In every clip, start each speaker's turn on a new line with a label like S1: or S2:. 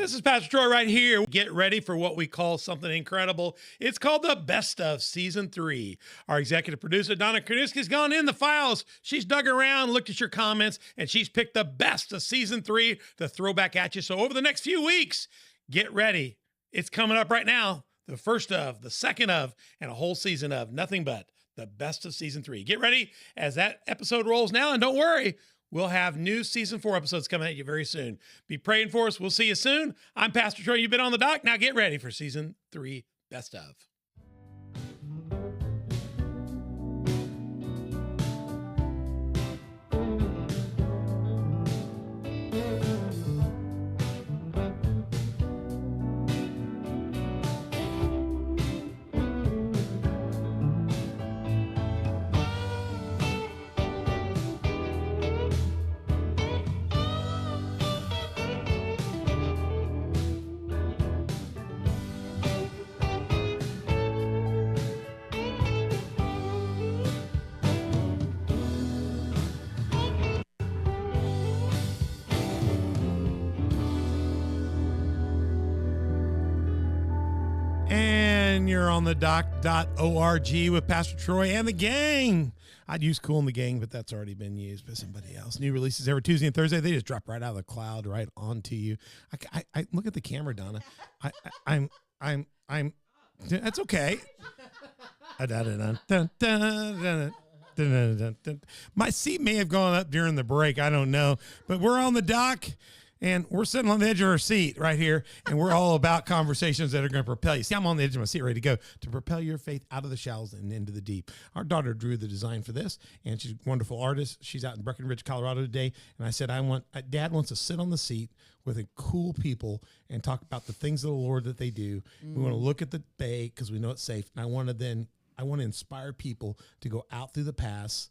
S1: This is Pastor Troy right here. Get ready for what we call something incredible. It's called the Best of Season 3. Our executive producer, Donna Kranuski's gone in the files. She's dug around, looked at your comments, and she's picked the best of Season 3 to throw back at you. So over the next few weeks, get ready. It's coming up right now. The first of, the second of, and a whole season of nothing but the best of Season 3. Get ready as that episode rolls now, and don't worry, we'll have new Season 4 episodes coming at you very soon. Be praying for us. We'll see you soon. I'm Pastor Troy. You've been on the dock. Now get ready for Season 3 Best of. And you're on the doc.org with Pastor Troy and the gang. I'd use Cool and the Gang, but that's already been used by somebody else. New releases every Tuesday and Thursday. They just drop right out of the cloud, right onto you. I look at the camera, Donna. I'm. That's okay. My seat may have gone up during the break. I don't know, but we're on the dock. And we're sitting on the edge of our seat right here, and we're all about conversations that are going to propel you. See, I'm on the edge of my seat ready to go to propel your faith out of the shallows and into the deep. Our daughter drew the design for this, and she's a wonderful artist. She's out in Breckenridge, Colorado today, and I said, Dad wants to sit on the seat with cool people and talk about the things of the Lord that they do. We want to look at the bay because we know it's safe, and I want to inspire people to go out through the pass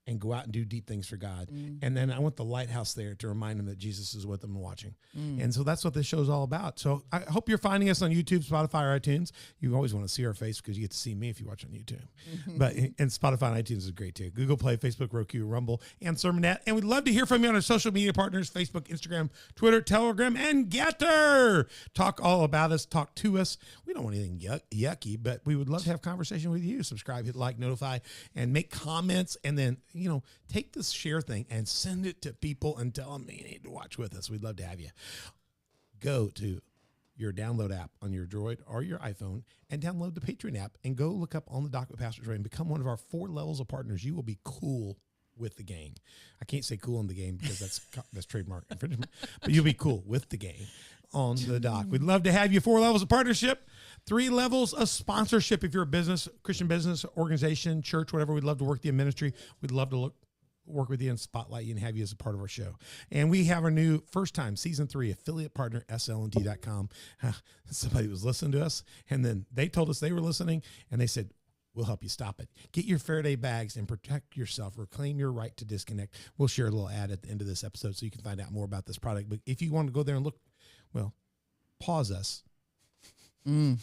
S1: and go out and do deep things for God. And then I want the lighthouse there to remind them that Jesus is with them and watching. And so that's what this show is all about. So I hope you're finding us on YouTube, Spotify, or iTunes. You always want to see our face because you get to see me if you watch on YouTube. But and Spotify and iTunes is great too. Google Play, Facebook, Roku, Rumble, and Sermonette. And we'd love to hear from you on our social media partners, Facebook, Instagram, Twitter, Telegram, and Getter. Talk all about us. Talk to us. We don't want anything yucky, but we would love to have conversation with you. Subscribe, hit like, notify, and make comments. And then, take this share thing and send it to people and tell them you need to watch with us. We'd love to have you. Go to your download app on your Droid or your iPhone and download the Patreon app and go look up On the Dock with Pastor Troy and become one of our 4 levels of partners. You will be cool with the gang. I can't say cool in the game because that's trademark infringement, but you'll be cool with the gang on the dock. We'd love to have you. 4 levels of partnership, 3 levels of sponsorship. If you're a business, Christian business, organization, church, whatever, we'd love to work with you in ministry. We'd love to work with you and spotlight you and have you as a part of our show. And we have our new first time Season 3 affiliate partner, SLNT.com. Somebody was listening to us, and then they told us they were listening, and they said, we'll help you stop it. Get your Faraday bags and protect yourself. Reclaim your right to disconnect. We'll share a little ad at the end of this episode so you can find out more about this product. But if you want to go there and look, well, pause us. We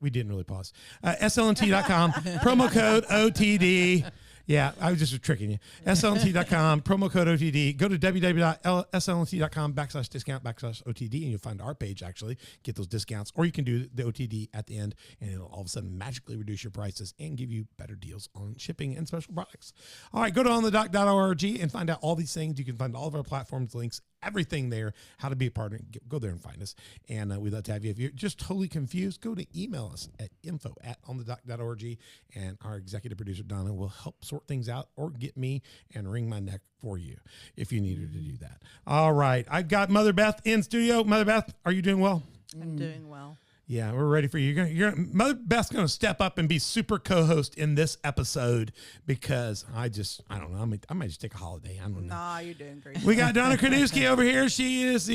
S1: didn't really pause. SLNT.com, promo code OTD. Yeah, I was just tricking you. SLNT.com, promo code OTD. Go to www.slnt.com/discount/OTD, and you'll find our page, actually. Get those discounts. Or you can do the OTD at the end, and it'll all of a sudden magically reduce your prices and give you better deals on shipping and special products. All right, go to onthedock.org and find out all these things. You can find all of our platforms, links, everything there, how to be a partner. Go there and find us. And we'd love to have you. If you're just totally confused, go to email us at info@onthedock.org, and our executive producer, Donna, will help sort things out or get me and wring my neck for you if you needed to do that. All right. I've got Mother Beth in studio. Mother Beth, are you doing well?
S2: I'm doing well.
S1: Yeah, we're ready for you. Mother Beth's going to step up and be super co-host in this episode because I don't know. I might just take a holiday. I don't know.
S2: Nah, you're doing great.
S1: We got Donna Kranuski over here. She is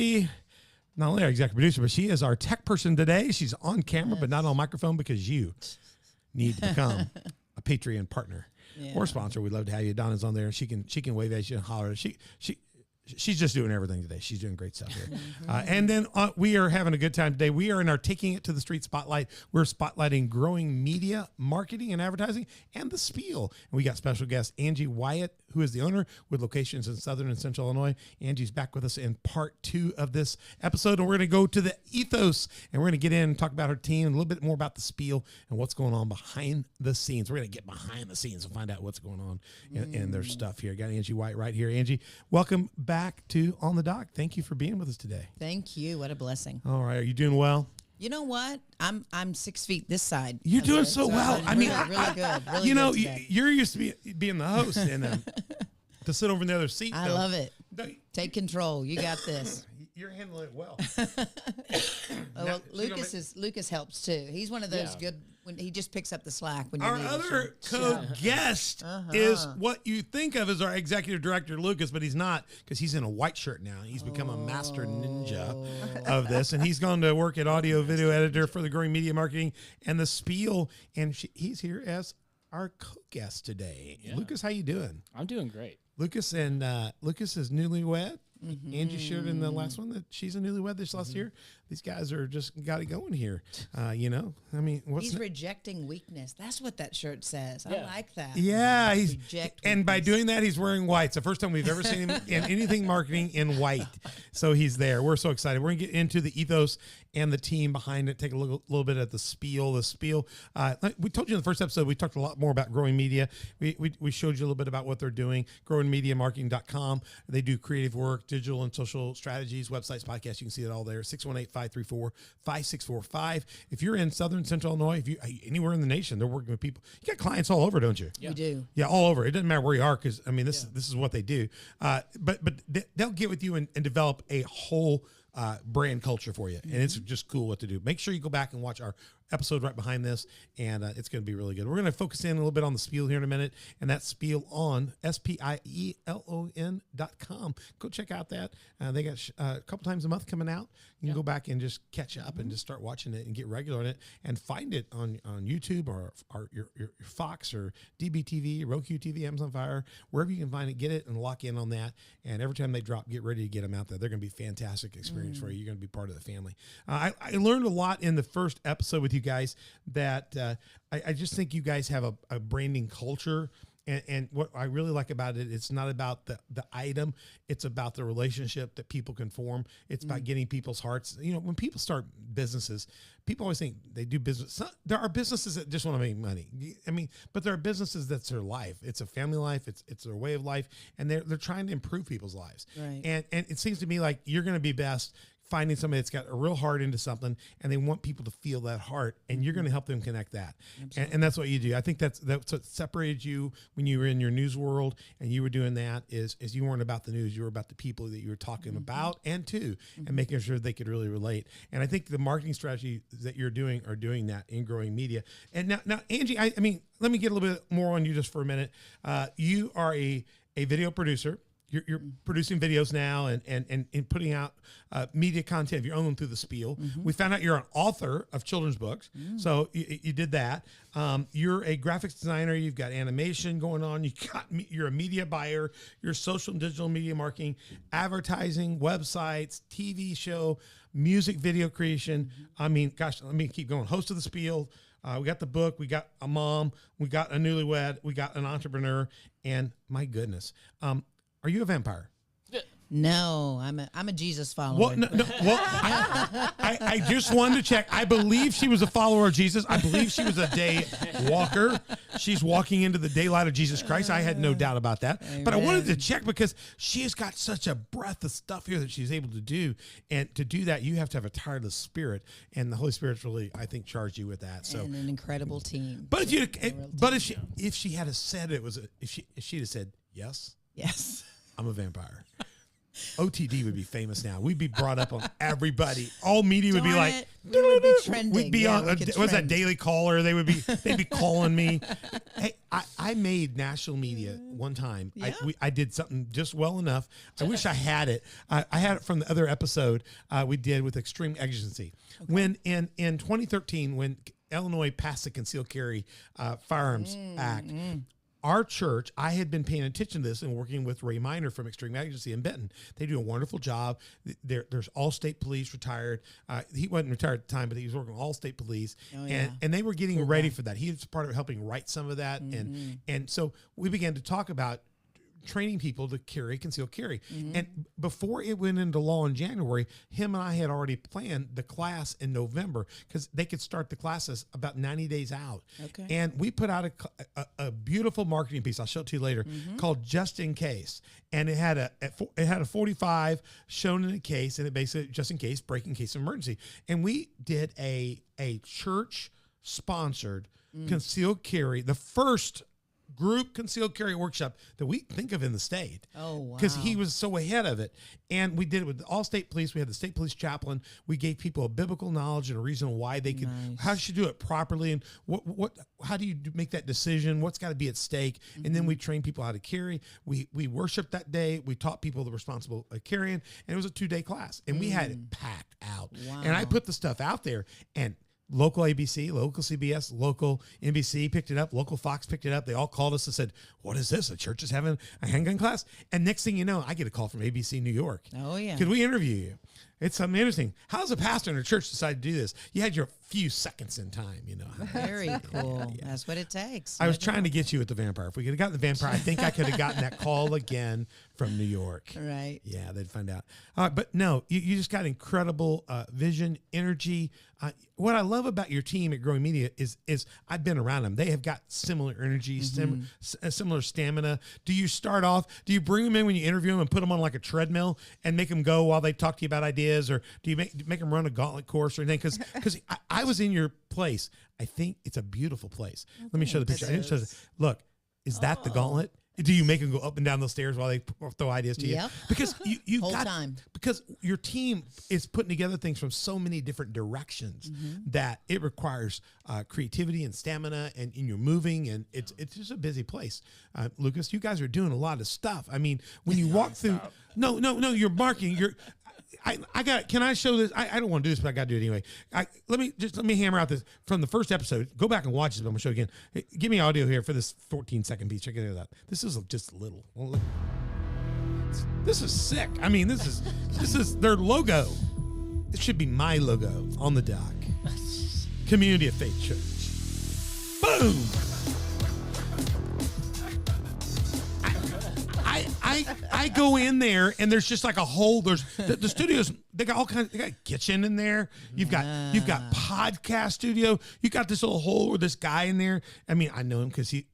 S1: not only our executive producer, but she is our tech person today. She's on camera, but not on microphone because you need to become a Patreon partner or sponsor. We'd love to have you. Donna's on there. She can wave at you and holler. She she's just doing everything today. She's doing great stuff here. And then we are having a good time today. We are in our Taking It to the Street spotlight. We're spotlighting growing media, marketing, and advertising, and the spiel. And we got special guest Angie Wyatt, who is the owner with locations in Southern and Central Illinois. Angie's back with us in part 2 of this episode. And we're going to go to the Ethos, and we're going to get in and talk about her team, and a little bit more about the spiel and what's going on behind the scenes. We're going to get behind the scenes and find out what's going on in their stuff here. Got Angie Wyatt right here. Angie, welcome back to On the Dock. Thank you for being with us today.
S2: Thank you. What a blessing.
S1: All right. Are you doing well?
S2: You know what? I'm 6 feet this side.
S1: You're doing so well.
S2: I mean, really good. Really
S1: you know,
S2: good
S1: you're used to being the host and to sit over in the other seat.
S2: I love it. Take control. You got this.
S1: You're handling it well.
S2: Well, Lucas helps too. He's one of those good when he just picks up the slack when you
S1: our
S2: need
S1: other co-guest is what you think of as our executive director, Lucas, but he's not, because he's in a white shirt now. He's become a master ninja of this, and he's gone to work at audio video editor for the growing media marketing and the spiel, and he's here as our co-guest today. Yeah. Lucas, how you doing?
S3: I'm doing great.
S1: Lucas is newlywed. Angie shared in the last one that she's a newlywed this last year. These guys are just got it going here. You know, I mean,
S2: he's rejecting weakness. That's what that shirt says.
S3: Yeah.
S2: I like that.
S1: Yeah, he's
S2: Reject
S1: and by
S2: weakness.
S1: doing that, he's wearing white. It's the first time we've ever seen him in anything marketing in white. So he's there. We're so excited. We're gonna get into the ethos and the team behind it. Take a little bit at the spiel. The spiel. We told you in the first episode, we talked a lot more about growing media. We showed you a little bit about what they're doing. Growingmediamarketing.com. They do creative work, digital and social strategies, websites, podcasts. You can see it all there. 618-534-5645. If you're in Southern Central Illinois, if you anywhere in the nation, they're working with people. You got clients all over, don't you?
S2: We do.
S1: Yeah, all over. It doesn't matter where you are, because I mean, this is what they do. But they'll get with you and develop a whole brand culture for you, and it's just cool what to do. Make sure you go back and watch our episode right behind this, and it's going to be really good. We're going to focus in a little bit on the spiel here in a minute, and that's spiel on spielon.com. Go check out that. They got a couple times a month coming out. You can go back and just catch up and just start watching it and get regular on it, and find it on YouTube or your Fox or DBTV, Roku TV, Amazon Fire, wherever you can find it. Get it and lock in on that. And every time they drop, get ready to get them out there. They're going to be a fantastic experience for you. You're going to be part of the family. I learned a lot in the first episode with you guys that I just think you guys have a branding culture. And what I really like about it, it's not about the item. It's about the relationship that people can form. It's about getting people's hearts. You know, when people start businesses, people always think they do business. There are businesses that just want to make money. I mean, but there are businesses that's their life. It's a family life. It's their way of life. And they're trying to improve people's lives. Right. And it seems to me like you're going to be best finding somebody that's got a real heart into something, and they want people to feel that heart, and you're going to help them connect that. And that's what you do. I think that's what separated you when you were in your news world and you were doing that is you weren't about the news. You were about the people that you were talking about and to, and making sure they could really relate. And I think the marketing strategy that you're doing are doing that in growing media. And now Angie, I mean, let me get a little bit more on you just for a minute. You are a video producer. You're producing videos now and putting out media content of your own through the spiel. We found out you're an author of children's books. So you did that. You're a graphics designer. You've got animation going on. You're a media buyer. You're social and digital media marketing, advertising, websites, TV show, music video creation. I mean, gosh, let me keep going. Host of the spiel. We got the book. We got a mom. We got a newlywed. We got an entrepreneur. And my goodness, are you a vampire?
S2: No, I'm a Jesus follower.
S1: Well, no, I just wanted to check. I believe she was a follower of Jesus. I believe she was a day walker. She's walking into the daylight of Jesus Christ. I had no doubt about that. Amen. But I wanted to check because she has got such a breadth of stuff here that she's able to do. And to do that, you have to have a tireless spirit. And the Holy Spirit's really, I think, charged you with that. So
S2: and an incredible team.
S1: But if she had said it was if she'd have said yes, I'm a vampire. OTD would be famous now. We'd be brought up on everybody. All media would be like,
S2: we would be trending.
S1: We'd be on. What's that Daily Caller? They'd be calling me. Hey, I made national media one time. Yeah? I did something just well enough. I wish I had it. I had it from the other episode we did with Extreme Exigency. Okay. When in 2013, when Illinois passed the Concealed Carry Firearms Act. our church, I had been paying attention to this and working with Ray Miner from Extreme Agency in Benton. They do a wonderful job. There's All-State Police retired. He wasn't retired at the time, but he was working with All-State Police.
S2: Oh, yeah.
S1: And they were getting ready for that. He was part of helping write some of that. And so we began to talk about training people to carry, concealed carry. And before it went into law in January, him and I had already planned the class in November because they could start the classes about 90 days out.
S2: Okay.
S1: And we put out a beautiful marketing piece, I'll show it to you later, called Just in Case. And it had a 45 shown in a case, and it basically, just in case, break in case of emergency. And we did a church sponsored concealed carry, the first group concealed carry workshop that we think of in the state.
S2: Oh, wow.
S1: Because he was so ahead of it. And we did it with the All-State Police. We had the state police chaplain. We gave people a biblical knowledge and a reason why they could, how should you do it properly, and how do you make that decision? What's got to be at stake? And then we trained people how to carry. We worshiped that day. We taught people the responsible carrying, and it was a 2-day class. And we had it packed out.
S2: Wow.
S1: And I put the stuff out there, and local ABC, local CBS, local NBC picked it up. Local Fox picked it up. They all called us and said, "What is this? The church is having a handgun class?" And next thing you know, I get a call from ABC New York.
S2: Oh, yeah.
S1: Could we interview you? It's something interesting. How does a pastor in a church decide to do this? You had your few seconds in time, you know.
S2: Very cool. Yeah. That's what it takes.
S1: I was trying to get you at the vampire. If we could have gotten the vampire, I think I could have gotten that call again from New York.
S2: Right.
S1: Yeah, they'd find out. But no, you just got incredible vision, energy. What I love about your team at Growing Media is I've been around them. They have got similar energy, similar stamina. Do you start off, do you bring them in when you interview them and put them on like a treadmill and make them go while they talk to you about ideas? Or do you make them run a gauntlet course or anything? Because I was in your place. I think it's a beautiful place. Let me show the picture. Look, is that the gauntlet? Do you make them go up and down those stairs while they throw ideas to you?
S2: Yep.
S1: Because you
S2: Whole
S1: got
S2: time.
S1: Because your team is putting together things from so many different directions that it requires creativity and stamina, and you're moving, and it's just a busy place. Lucas, you guys are doing a lot of stuff. I mean, when you walk through, no, you're marketing. Can I show this? I don't want to do this, but I got to do it anyway. Let me hammer out this from the first episode. Go back and watch it. I'm going to show you again. Hey, give me audio here for this 14-second piece. Check it out. This is just a little. This is sick. I mean, this is their logo. It should be my logo on the dock. Community of Faith Church. Boom. I go in there, and there's just like a whole, there's the studios, they got all kinds, they got a kitchen in there. You've got podcast studio. You got this little hole with this guy in there. I mean, I know him because he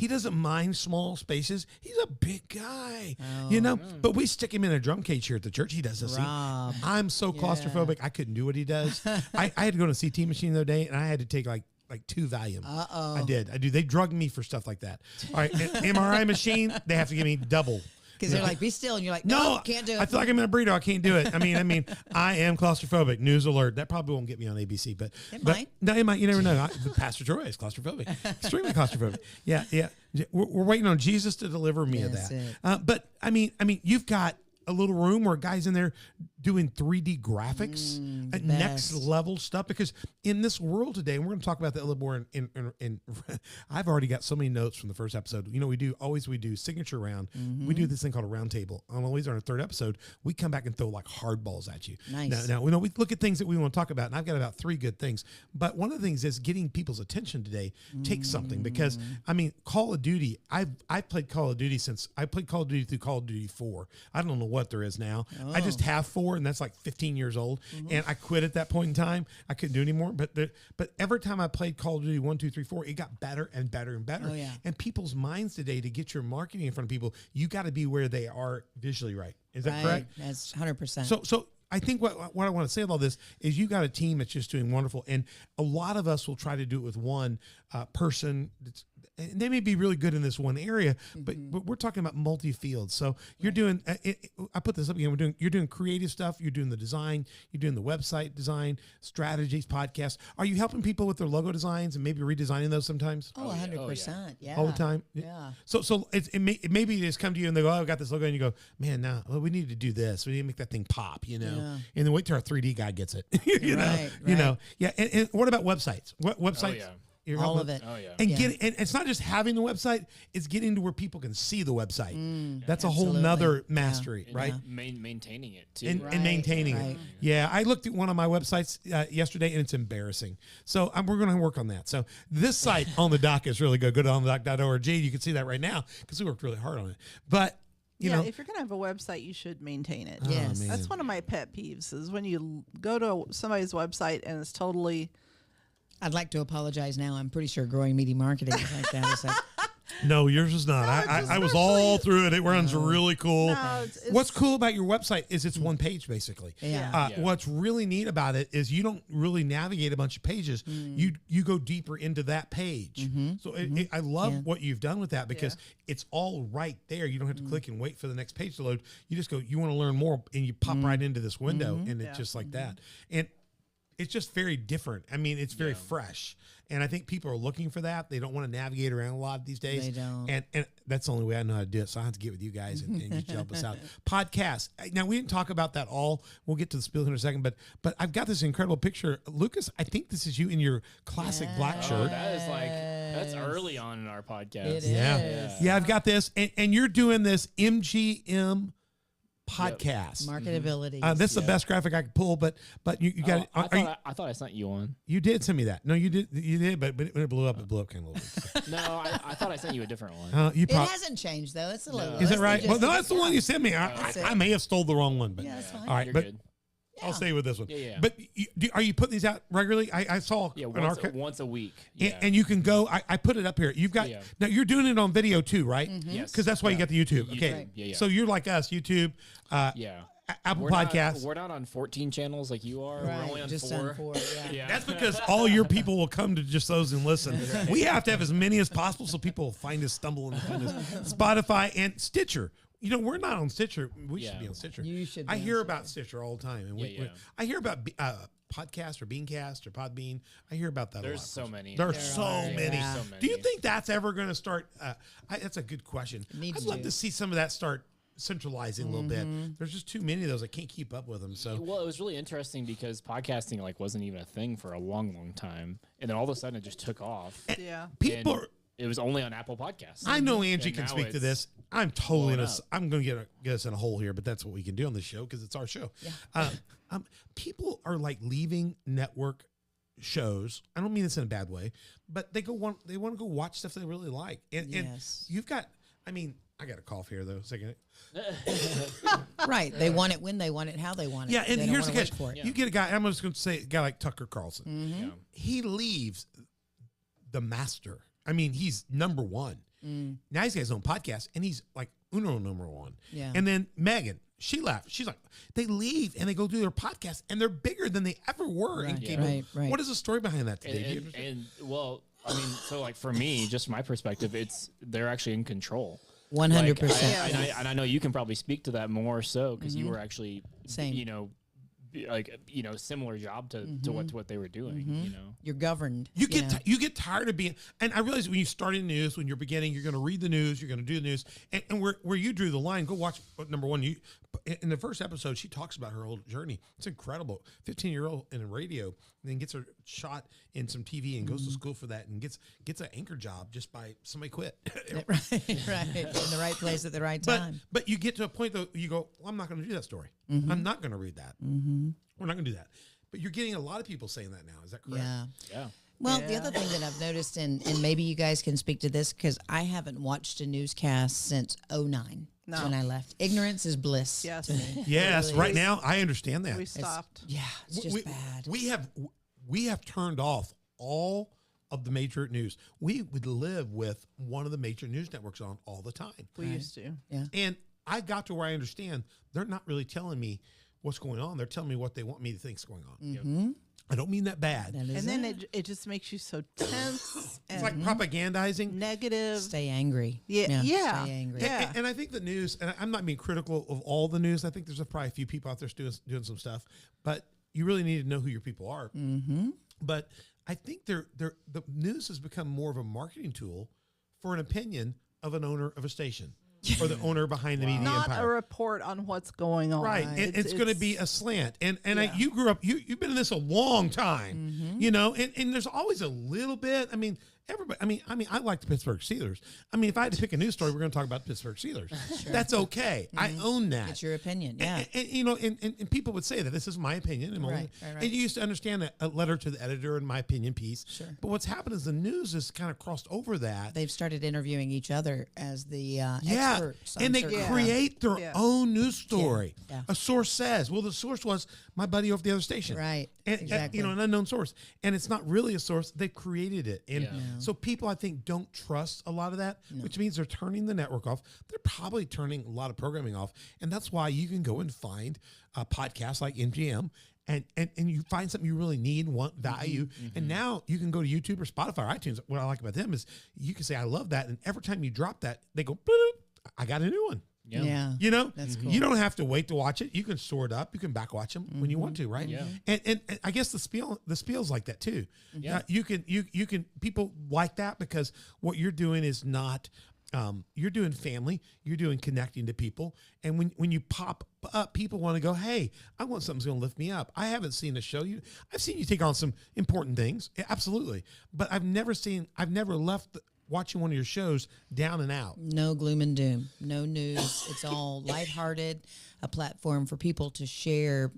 S1: doesn't mind small spaces. He's a big guy, you know, but we stick him in a drum cage here at the church. He does this. I'm so claustrophobic. I couldn't do what he does. I had to go to a CT machine the other day, and I had to take like 2 Valium. I do. They drugged me for stuff like that. All right, MRI machine, they have to give me double.
S2: Because they're like, be still, and you're like, no, can't do it.
S1: I feel like I'm in a burrito. I can't do it. I mean, I am claustrophobic. News alert. That probably won't get me on ABC, but
S2: it might.
S1: No, it might. You never know. Pastor Troy is claustrophobic, extremely claustrophobic. Yeah. We're waiting on Jesus to deliver me of that. But I mean, you've got a little room where guys in there doing 3D graphics, next level stuff. Because in this world today, and we're going to talk about that a little more in I've already got so many notes from the first episode. You know, we do signature round. We do this thing called a round table. On always on our 3rd episode, we come back and throw like hardballs at you.
S2: Nice.
S1: Now, we look at things that we want to talk about, and I've got about 3 good things. But one of the things is getting people's attention today takes something, because I mean, Call of Duty, I've played Call of Duty I played Call of Duty through Call of Duty 4. I don't know what there is now. I just have 4, and that's like 15 years old. And I quit at that point in time. I couldn't do it anymore. But every time I played Call of Duty 1, 2, 3, 4, it got better and better and better.
S2: Oh, yeah.
S1: And people's minds today, to get your marketing in front of people, you got to be where they are visually right. Is that correct?
S2: That's 100%.
S1: So I think what I want to say about this is you got a team that's just doing wonderful. And a lot of us will try to do it with one person. And they may be really good in this one area, but we're talking about multi-field. So you're doing, I put this up again, you're doing creative stuff, you're doing the design, you're doing the website design, strategies, podcasts. Are you helping people with their logo designs and maybe redesigning those sometimes?
S2: 100%. Yeah.
S1: All the time?
S2: Yeah.
S1: So maybe they just come to you and they go, I've got this logo, and you go, man, no, we need to do this. We need to make that thing pop, you know? Yeah. And then wait till our 3D guy gets it. you know? Yeah. And what about websites? What websites?
S2: All of it.
S3: Oh yeah.
S1: And and it's not just having the website; it's getting to where people can see the website. That's a whole
S2: Absolutely.
S1: nother mastery,
S3: And
S1: right?
S3: Maintaining it too.
S1: And maintaining it. Yeah, I looked at one of my websites yesterday, and it's embarrassing. So we're going to work on that. So this site on the dock is really good. Go to onthedock.org. You can see that right now because we worked really hard on it. But you know,
S4: if you're gonna have a website, you should maintain it.
S2: Yes.
S1: man.
S4: That's one of my pet peeves is when you go to somebody's website and it's totally.
S2: I'd like to apologize now. I'm pretty sure growing media marketing is like that. It's like,
S1: no, yours is not. I was all through it. It runs really cool.
S4: No, it's
S1: What's cool about your website is it's one page basically.
S2: Yeah.
S1: What's really neat about it is you don't really navigate a bunch of pages. You go deeper into that page. So I love what you've done with that because it's all right there. You don't have to click and wait for the next page to load. You just go, you want to learn more, and you pop right into this window, and it's just like that. And it's just very different. I mean, it's very fresh. And I think people are looking for that. They don't want to navigate around a lot these days.
S2: They don't.
S1: And that's the only way I know how to do it. So I have to get with you guys and get you to help us out. Podcasts. Now, we didn't talk about that all. We'll get to the spiel in a second. But I've got this incredible picture. Lucas, I think this is you in your classic black shirt.
S3: That is that's early on in our podcast.
S2: It
S1: Yeah, I've got this. And you're doing this MGM podcast.
S2: marketabilities.
S1: That's the best graphic I could pull, but you got it.
S3: I thought I sent you one.
S1: You did send me that. No, you did, but when it blew up kind of a little bit.
S3: No, I thought I sent you a different one.
S2: It hasn't changed though. It's a logo.
S1: Is it right? Well, no, that's the one you sent me. I may have stole the wrong one, but
S2: that's fine.
S1: all right,
S3: You're
S1: but
S3: good.
S1: I'll stay with this one.
S3: Yeah.
S1: But are you putting these out regularly? I saw an archive.
S3: once a week. Yeah.
S1: And you can go. I put it up here. You've got now. You're doing it on video too, right?
S3: Yes.
S1: Because that's why you got the YouTube. Okay.
S2: Right.
S3: Yeah.
S1: So you're like us, YouTube. Apple Podcasts.
S3: We're not on 14 channels like you are.
S2: Right.
S3: We're only on
S2: Just
S3: 4.
S2: on 4. Yeah.
S1: That's because all your people will come to just those and listen. We have to have as many as possible so people will find us, stumble and find us. Spotify and Stitcher. You know, we're not on Stitcher. We should be on Stitcher.
S2: You should be
S1: I
S2: on
S1: hear about Stitcher all the time. And I hear about Podcast or Beancast or Podbean. I hear about that a lot.
S3: There's so many.
S1: There's so many.
S2: Yeah.
S3: So many.
S1: Do you think that's ever going to start? That's a good question.
S2: needs
S1: I'd love
S2: to.
S1: to see some of that start centralizing a little bit. There's just too many of those. I can't keep up with them. So
S3: Well, it was really interesting because podcasting wasn't even a thing for a long time, and then all of a sudden it just took off.
S1: people
S3: And
S1: are.
S3: it was only on Apple Podcasts.
S1: I know Angie
S3: And
S1: can
S3: now
S1: speak to
S3: it's
S1: this. I'm totally
S3: blowing up.
S1: I'm going to get us in a hole here, but that's what we can do on this show because it's our show. Yeah. People are like leaving network shows. I don't mean this in a bad way, but they want to go watch stuff they really like. And you've got. I mean, I got a cough here though. A second.
S2: Right. They want it when they want it, how they want it.
S1: Yeah, and
S2: They don't
S1: here's the
S2: wanna
S1: catch.
S2: wait for it.
S1: You get a guy. I'm just going to say a guy like Tucker Carlson.
S2: Mm-hmm.
S1: He leaves the master. I mean, he's number one. Now he's got his own podcast, and he's like number one.
S2: Yeah.
S1: And then Megan, she left. She's like, they leave and they go do their podcast, and they're bigger than they ever were in
S2: Right,
S1: cable.
S2: right.
S1: What is the story behind that today?
S3: And well, I mean, so like for me, just from my perspective, they're actually in control.
S2: 100%.
S3: And I know you can probably speak to that more so because you were actually
S2: Same.
S3: Similar job to what they were doing. You know,
S2: You're governed.
S1: You get tired of being, and I realize when you start in news, when you're beginning, you're going to read the news, you're going to do the news, and where you drew the line, go watch number one. In the first episode, she talks about her whole journey. It's incredible. 15-year-old in radio, and then gets her shot in some TV and goes to school for that, and gets an anchor job just by somebody quit.
S2: right. In the right place at the right time.
S1: But you get to a point though, you go, well, I'm not going to do that story. I'm not going to read that. We're not going to do that. But you're getting a lot of people saying that now. Is that correct?
S3: yeah.
S2: Well, the other thing that I've noticed, and maybe you guys can speak to this, because I haven't watched a newscast since 2009 when I left. Ignorance is bliss.
S4: Yes.
S2: To me.
S1: Yes.
S2: It really
S1: Right
S2: is.
S1: now, I understand that.
S4: We stopped.
S2: It's just bad.
S1: We have turned off all of the major news. We would live with one of the major news networks on all the time.
S4: We used to.
S2: Yeah.
S1: And I got to where I understand they're not really telling me what's going on. They're telling me what they want me to think is going on. I don't mean that bad.
S2: That is
S4: And then it just makes you so tense and
S1: It's like propagandizing.
S4: negative.
S2: stay angry.
S4: Yeah.
S2: Stay angry.
S4: Yeah.
S1: And I think the news, and I'm not being critical of all the news. I think there's probably a few people out there doing some stuff, but you really need to know who your people are. But I think the news has become more of a marketing tool for an opinion of an owner of a station. or the owner behind the media
S4: Not
S1: empire.
S4: a report on what's going on.
S1: Right. It's going to be a slant. And you grew up, you've been in this a long time, you know, and there's always a little bit. I mean, everybody, I like the Pittsburgh Steelers. I mean, if I had to pick a news story, we're going to talk about the Pittsburgh Steelers. Sure. That's okay. I own that.
S2: It's your opinion. Yeah.
S1: And you know, and people would say that this is my opinion.
S2: Right.
S1: And you used to understand a letter to the editor and my opinion piece.
S2: Sure.
S1: But what's happened is the news has kind of crossed over that.
S2: They've started interviewing each other as the experts.
S1: And they create their own news story.
S2: Yeah.
S1: A source says, well, the source was my buddy off the other station.
S2: Right.
S1: And,
S2: Exactly.
S1: you know, an unknown source. And it's not really a source. They've created it. And so people, I think, don't trust a lot of that, which means they're turning the network off. They're probably turning a lot of programming off. And that's why you can go and find a podcast like MGM and you find something you really need, want, value. And now you can go to YouTube or Spotify or iTunes. What I like about them is you can say, I love that. And every time you drop that, they go, boop, I got a new one.
S2: Yeah.
S1: You know,
S2: That's cool.
S1: You don't have to wait to watch it. You can store it up. You can back watch them when you want to, right?
S3: Yeah.
S1: And I guess the spiel's like that too. Yeah. You can people like that because what you're doing is not you're doing family, you're doing connecting to people. And when you pop up, people want to go, hey, I want something that's going to lift me up. I haven't seen a show. I've seen you take on some important things. Absolutely. But I've never left watching one of your shows down and out.
S2: No gloom and doom, no news. It's all lighthearted, a platform for people to share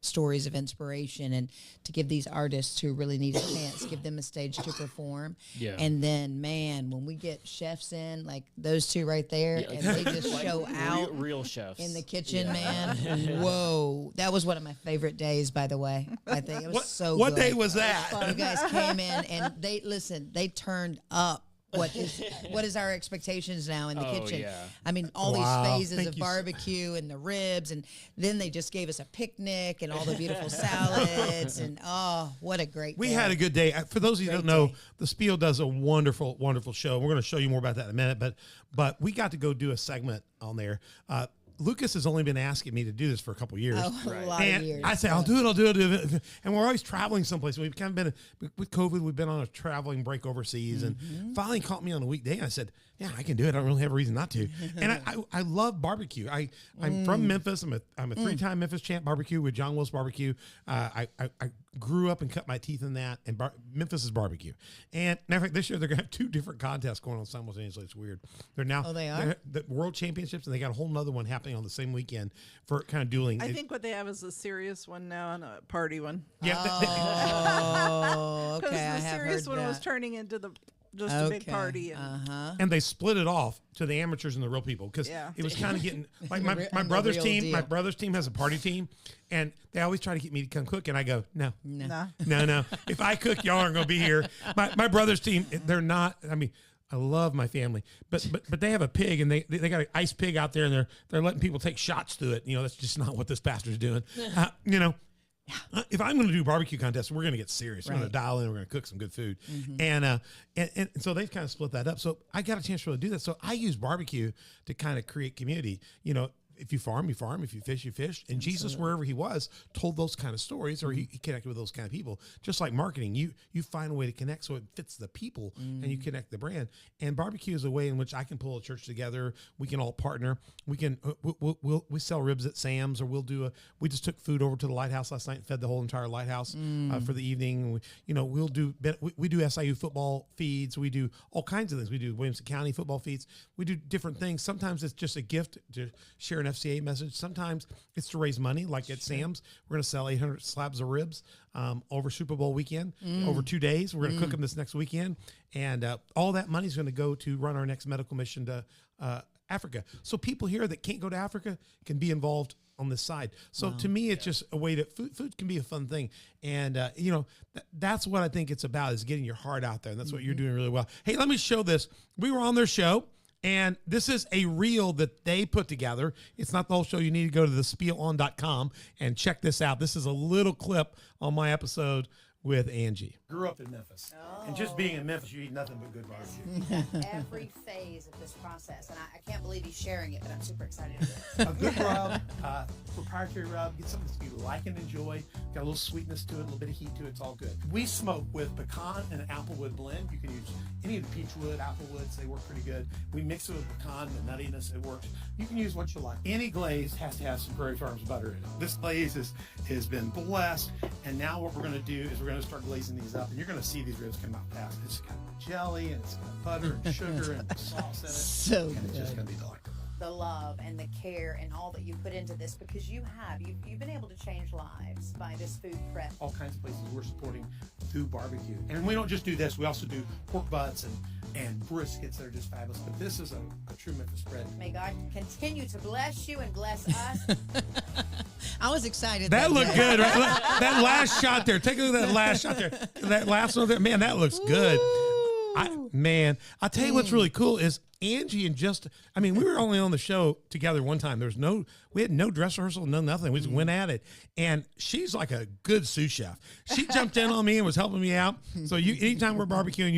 S2: stories of inspiration and to give these artists who really need a chance, give them a stage to perform.
S3: Yeah.
S2: And then, man, when we get chefs in, like those two right there, and they just show out
S3: real chefs
S2: in the kitchen, man. Whoa. That was one of my favorite days, by the way. I think it was so
S1: What
S2: good.
S1: day was that?
S2: You guys came in and they turned up. What is our expectations now in the kitchen?
S3: Yeah.
S2: I mean, all
S1: Wow.
S2: these phases
S1: Thank
S2: of
S1: you.
S2: barbecue and the ribs, and then they just gave us a picnic and all the beautiful salads, and oh, what a great
S1: We
S2: day.
S1: had a good day. For those of you who don't
S2: Great
S1: know,
S2: day.
S1: the Spiel does a wonderful, wonderful show. We're going to show you more about that in a minute, but we got to go do a segment on there. Lucas has only been asking me to do this for a couple years.
S2: a lot
S1: And
S2: of years.
S1: I say, I'll do it. And we're always traveling someplace. We've kind of been, with COVID, we've been on a traveling break overseas. And finally caught me on a weekday. And I said, yeah, I can do it. I don't really have a reason not to. And I love barbecue. I'm from Memphis. I'm a 3-time Memphis champ barbecue with John Will's Barbecue. I grew up and cut my teeth in that. And Memphis is barbecue. And matter of fact, this year they're going to have 2 different contests going on simultaneously. It's weird. They're now
S2: they are?
S1: they're the World Championships, and they got a whole nother one happening on the same weekend for kind of dueling.
S4: I think what they have is a serious one now and a party one.
S1: Yeah,
S2: Oh,
S4: Because
S2: okay. I
S4: the
S2: have
S4: serious
S2: heard
S4: one was
S2: that.
S4: turning into just a big party. And
S1: and they split it off to the amateurs and the real people because
S4: Yeah.
S1: it was kind of getting like
S2: The
S1: my
S2: the
S1: brother's
S2: real
S1: team.
S2: deal.
S1: My brother's team has a party team, and they always try to get me to come cook, and I go, no.
S4: nah.
S1: No. If I cook, y'all aren't going to be here. My brother's team, they're not. I mean, I love my family, but they have a pig, and they got an ice pig out there, and they're letting people take shots through it. You know, that's just not what this pastor's doing. You know. If I'm going to do barbecue contests, we're going to get serious. We're going to dial in. We're going to cook some good food, and so they've kind of split that up. So I got a chance to really do that. So I use barbecue to kind of create community. You know, if you farm, you farm. If you fish, you fish. And Jesus, wherever he was, told those kind of stories, or he connected with those kind of people. Just like marketing, you find a way to connect so it fits the people, and you connect the brand. And barbecue is a way in which I can pull a church together. We can all partner. We can we sell ribs at Sam's, or we just took food over to the lighthouse last night and fed the whole entire lighthouse for the evening. We do SIU football feeds. We do all kinds of things. We do Williamson County football feeds. We do different things. Sometimes it's just a gift to share an FCA message. Sometimes it's to raise money, like at Sam's. We're going to sell 800 slabs of ribs over Super Bowl weekend, over 2 days. We're going to cook them this next weekend. And all that money is going to go to run our next medical mission to Africa. So people here that can't go to Africa can be involved on this side. So to me, it's just a way to food can be a fun thing. And, that's what I think it's about, is getting your heart out there. And that's what you're doing really well. Hey, let me show this. We were on their show. And this is a reel that they put together. It's not the whole show. You need to go to thespielon.com and check this out. This is a little clip on my episode with Angie. Grew up in Memphis. And just being in Memphis, you eat nothing but good barbecue.
S2: Every phase of this process, and I can't believe he's sharing it, but I'm super excited.
S1: A good rub, proprietary rub, get something that you like and enjoy. Got a little sweetness to it, a little bit of heat to it. It's all good. We smoke with pecan and applewood blend. You can use any of the peachwood, applewoods. They work pretty good. We mix it with pecan, the nuttiness, it works. You can use what you like. Any glaze has to have some Prairie Farms butter in it. This glaze has been blessed, and now what we're going to do is we're going to start glazing these up, and you're going to see these ribs come out fast. It's got jelly, and it's got butter and sugar and sauce in it.
S2: So
S1: and it's just
S2: good.
S1: going to be delectable.
S5: The love and the care and all that you put into this, because you've been able to change lives by this food prep.
S1: All kinds of places we're supporting through barbecue. And we don't just do this, we also do pork butts and briskets that are just fabulous. But this is a true Memphis spread.
S5: May God continue to bless you and bless us.
S2: I was excited.
S1: That looked
S2: day.
S1: good, right? That last shot there. Take a look at that last shot there. That last one there. Man, that looks good. I'll tell you what's really cool is Angie and we were only on the show together one time. We had no dress rehearsal, no nothing. We just went at it. And she's like a good sous chef. She jumped in on me and was helping me out. So anytime we're barbecuing,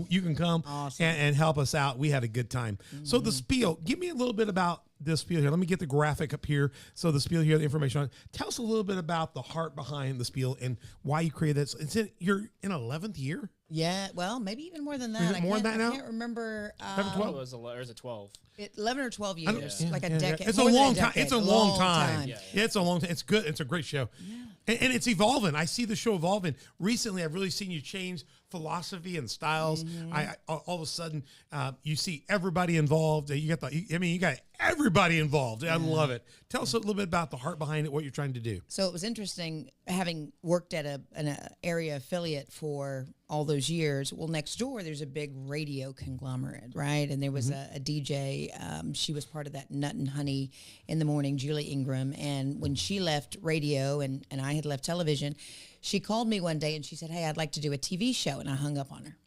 S1: you can come and help us out. We had a good time. So the spiel, give me a little bit about this spiel here. Let me get the graphic up here. So the spiel here, the information on it. Tell us a little bit about the heart behind the spiel and why you created it. You're in 11th year?
S2: Yeah, well, maybe even more than that.
S1: Is it more than that now?
S2: I can't remember.
S3: 12 was 12.
S2: 11 or 12 years,
S1: Yeah,
S2: like a
S1: yeah,
S2: decade.
S1: It's a
S2: more than
S1: long time.
S2: decade.
S1: It's a long time.
S3: Yeah.
S1: Yeah, it's a long time. It's good. It's a great show. And it's evolving. I see the show evolving. Recently, I've really seen you change philosophy and styles. I all of a sudden, you see everybody involved. You got everybody involved. I love it. Tell us a little bit about the heart behind it, what you're trying to do.
S2: So it was interesting having worked at an area affiliate for all those years. Well, next door, there's a big radio conglomerate, right? And there was a DJ. She was part of that Nut and Honey in the morning, Julie Ingram. And when she left radio and I had left television, she called me one day and she said, "Hey, I'd like to do a TV show." And I hung up on her.